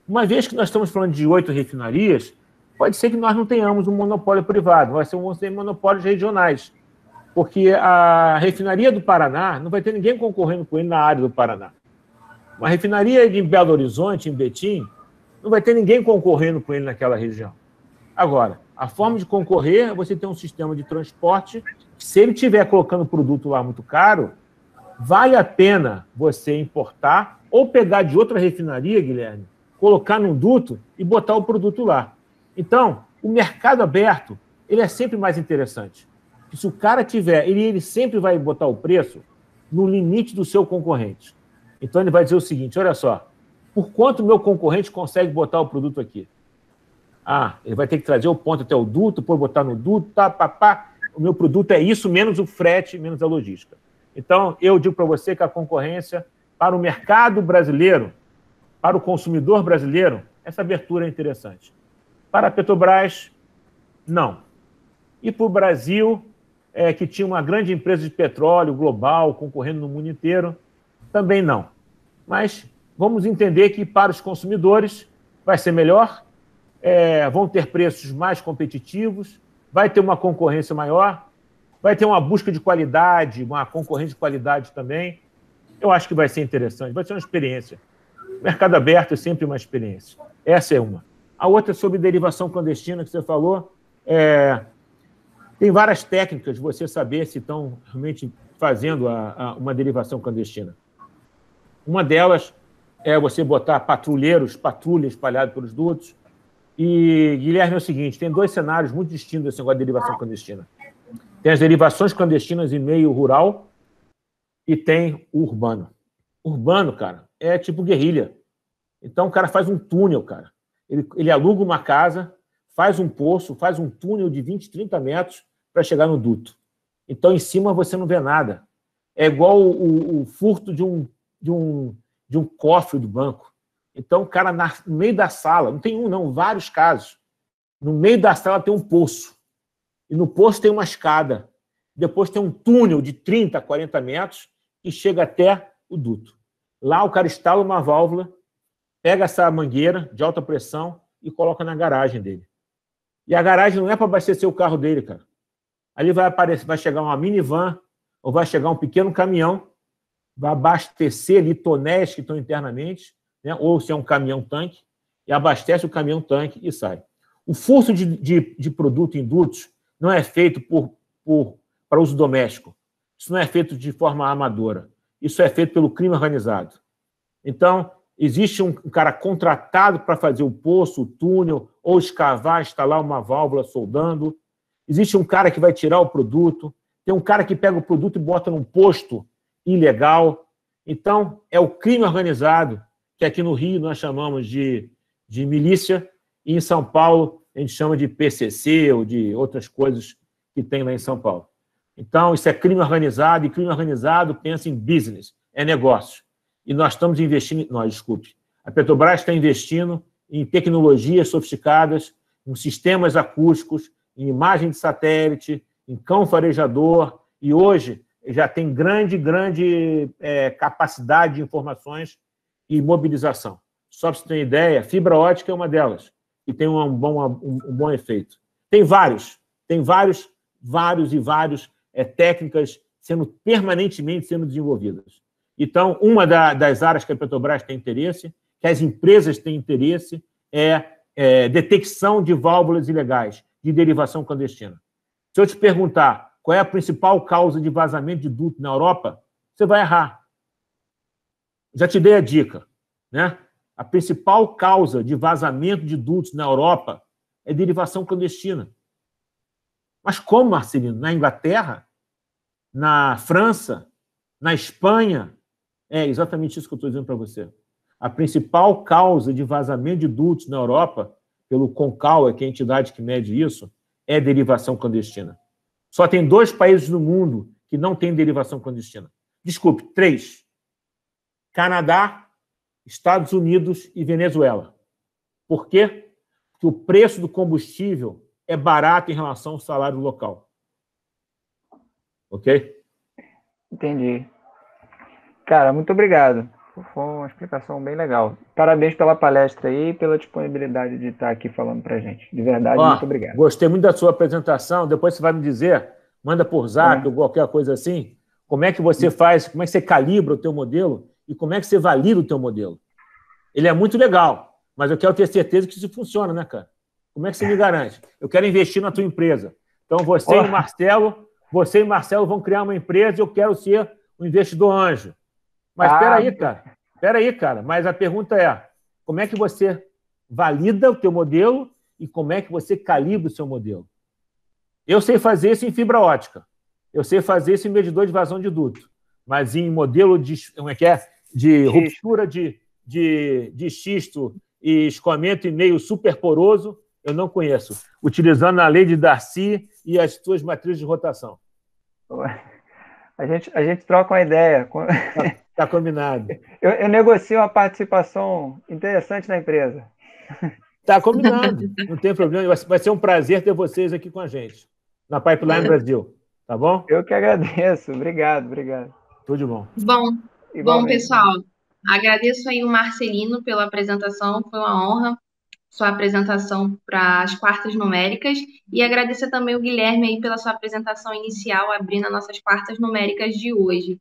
Uma vez que nós estamos falando de 8 refinarias, pode ser que nós não tenhamos um monopólio privado, vai ser monopólios regionais, porque a refinaria do Paraná não vai ter ninguém concorrendo com ele na área do Paraná. Uma refinaria de Belo Horizonte, em Betim, não vai ter ninguém concorrendo com ele naquela região. Agora, a forma de concorrer é você ter um sistema de transporte, se ele estiver colocando produto lá muito caro, vale a pena você importar ou pegar de outra refinaria, Guilherme, colocar num duto e botar o produto lá. Então, o mercado aberto, ele é sempre mais interessante. E se o cara tiver, ele sempre vai botar o preço no limite do seu concorrente. Então, ele vai dizer o seguinte, olha só, por quanto o meu concorrente consegue botar o produto aqui? Ele vai ter que trazer o ponto até o duto, depois botar no duto, o meu produto é isso, menos o frete, menos a logística. Então, eu digo para você que a concorrência para o mercado brasileiro, para o consumidor brasileiro, essa abertura é interessante. Para a Petrobras, não. E para o Brasil, que tinha uma grande empresa de petróleo global concorrendo no mundo inteiro, também não. Mas vamos entender que para os consumidores vai ser melhor, vão ter preços mais competitivos, vai ter uma concorrência maior, vai ter uma busca de qualidade, uma concorrência de qualidade também. Eu acho que vai ser interessante, vai ser uma experiência. O mercado aberto é sempre uma experiência. Essa é uma. A outra é sobre derivação clandestina, que você falou. Tem várias técnicas de você saber se estão realmente fazendo uma derivação clandestina. Uma delas é você botar patrulha espalhado pelos dutos. E, Guilherme, é o seguinte, tem dois cenários muito distintos desse negócio de derivação clandestina. Tem as derivações clandestinas em meio rural e tem o urbano. Urbano, cara, é tipo guerrilha. Então, o cara faz um túnel, cara. Ele aluga uma casa, faz um poço, faz um túnel de 20, 30 metros para chegar no duto. Então, em cima você não vê nada. É igual o furto de um cofre do banco. Então, o cara, no meio da sala, não tem um, não, vários casos. No meio da sala tem um poço. E no poço tem uma escada. Depois tem um túnel de 30, 40 metros e chega até o duto. Lá o cara instala uma válvula, pega essa mangueira de alta pressão e coloca na garagem dele. E a garagem não é para abastecer o carro dele, cara. Ali vai chegar uma minivan ou vai chegar um pequeno caminhão, vai abastecer ali tonéis que estão internamente, né? Ou se é um caminhão-tanque, e abastece o caminhão-tanque e sai. O furto de produto em dutos não é feito para uso doméstico. Isso não é feito de forma amadora. Isso é feito pelo crime organizado. Então, existe um cara contratado para fazer o poço, o túnel, ou escavar, instalar uma válvula soldando. Existe um cara que vai tirar o produto. Tem um cara que pega o produto e bota num posto ilegal. Então, é o crime organizado, que aqui no Rio nós chamamos de milícia, e em São Paulo a gente chama de PCC ou de outras coisas que tem lá em São Paulo. Então, isso é crime organizado, e crime organizado pensa em business, é negócio. E nós estamos investindo... A Petrobras está investindo em tecnologias sofisticadas, em sistemas acústicos, em imagem de satélite, em cão farejador, e hoje já tem grande capacidade de informações e mobilização. Só para você ter uma ideia, fibra ótica é uma delas, e tem um bom efeito. Tem vários técnicas permanentemente sendo desenvolvidas. Então, uma das áreas que a Petrobras tem interesse, que as empresas têm interesse, é detecção de válvulas ilegais, de derivação clandestina. Se eu te perguntar qual é a principal causa de vazamento de duto na Europa, você vai errar. Já te dei a dica, né? A principal causa de vazamento de dutos na Europa é derivação clandestina. Mas como, Marcelino? Na Inglaterra? Na França? Na Espanha? É exatamente isso que eu estou dizendo para você. A principal causa de vazamento de dutos na Europa, pelo CONCAL, que é a entidade que mede isso, é derivação clandestina. Só tem 2 países no mundo que não têm derivação clandestina. Desculpe, 3. Canadá, Estados Unidos e Venezuela. Por quê? Porque o preço do combustível é barato em relação ao salário local. Ok? Entendi. Cara, muito obrigado. Foi uma explicação bem legal. Parabéns pela palestra aí e pela disponibilidade de estar aqui falando para a gente. De verdade, muito obrigado. Gostei muito da sua apresentação. Depois você vai me dizer, manda por zap ou qualquer coisa assim, como é que você faz, como é que você calibra o teu modelo e como é que você valida o teu modelo. Ele é muito legal, mas eu quero ter certeza que isso funciona, né, cara? Como é que você me garante? Eu quero investir na tua empresa. Então, você e o Marcelo vão criar uma empresa e eu quero ser um investidor anjo. Mas espera aí, cara. Mas a pergunta é, como é que você valida o teu modelo e como é que você calibra o seu modelo? Eu sei fazer isso em fibra ótica. Eu sei fazer isso em medidor de vazão de duto. Mas em modelo de ruptura de xisto e escoamento em meio super poroso, Eu não conheço. Utilizando a lei de Darcy e as suas matrizes de rotação. A gente troca uma ideia. Tá combinado. Eu negocio uma participação interessante na empresa. Tá combinado. Não tem problema. Vai ser um prazer ter vocês aqui com a gente, na Pipeline Brasil. Tá bom? Eu que agradeço. Obrigado. Tudo de bom. Bom, pessoal, agradeço aí o Marcelino pela apresentação, foi uma honra sua apresentação para as quartas numéricas, e agradecer também o Guilherme aí pela sua apresentação inicial, abrindo as nossas quartas numéricas de hoje.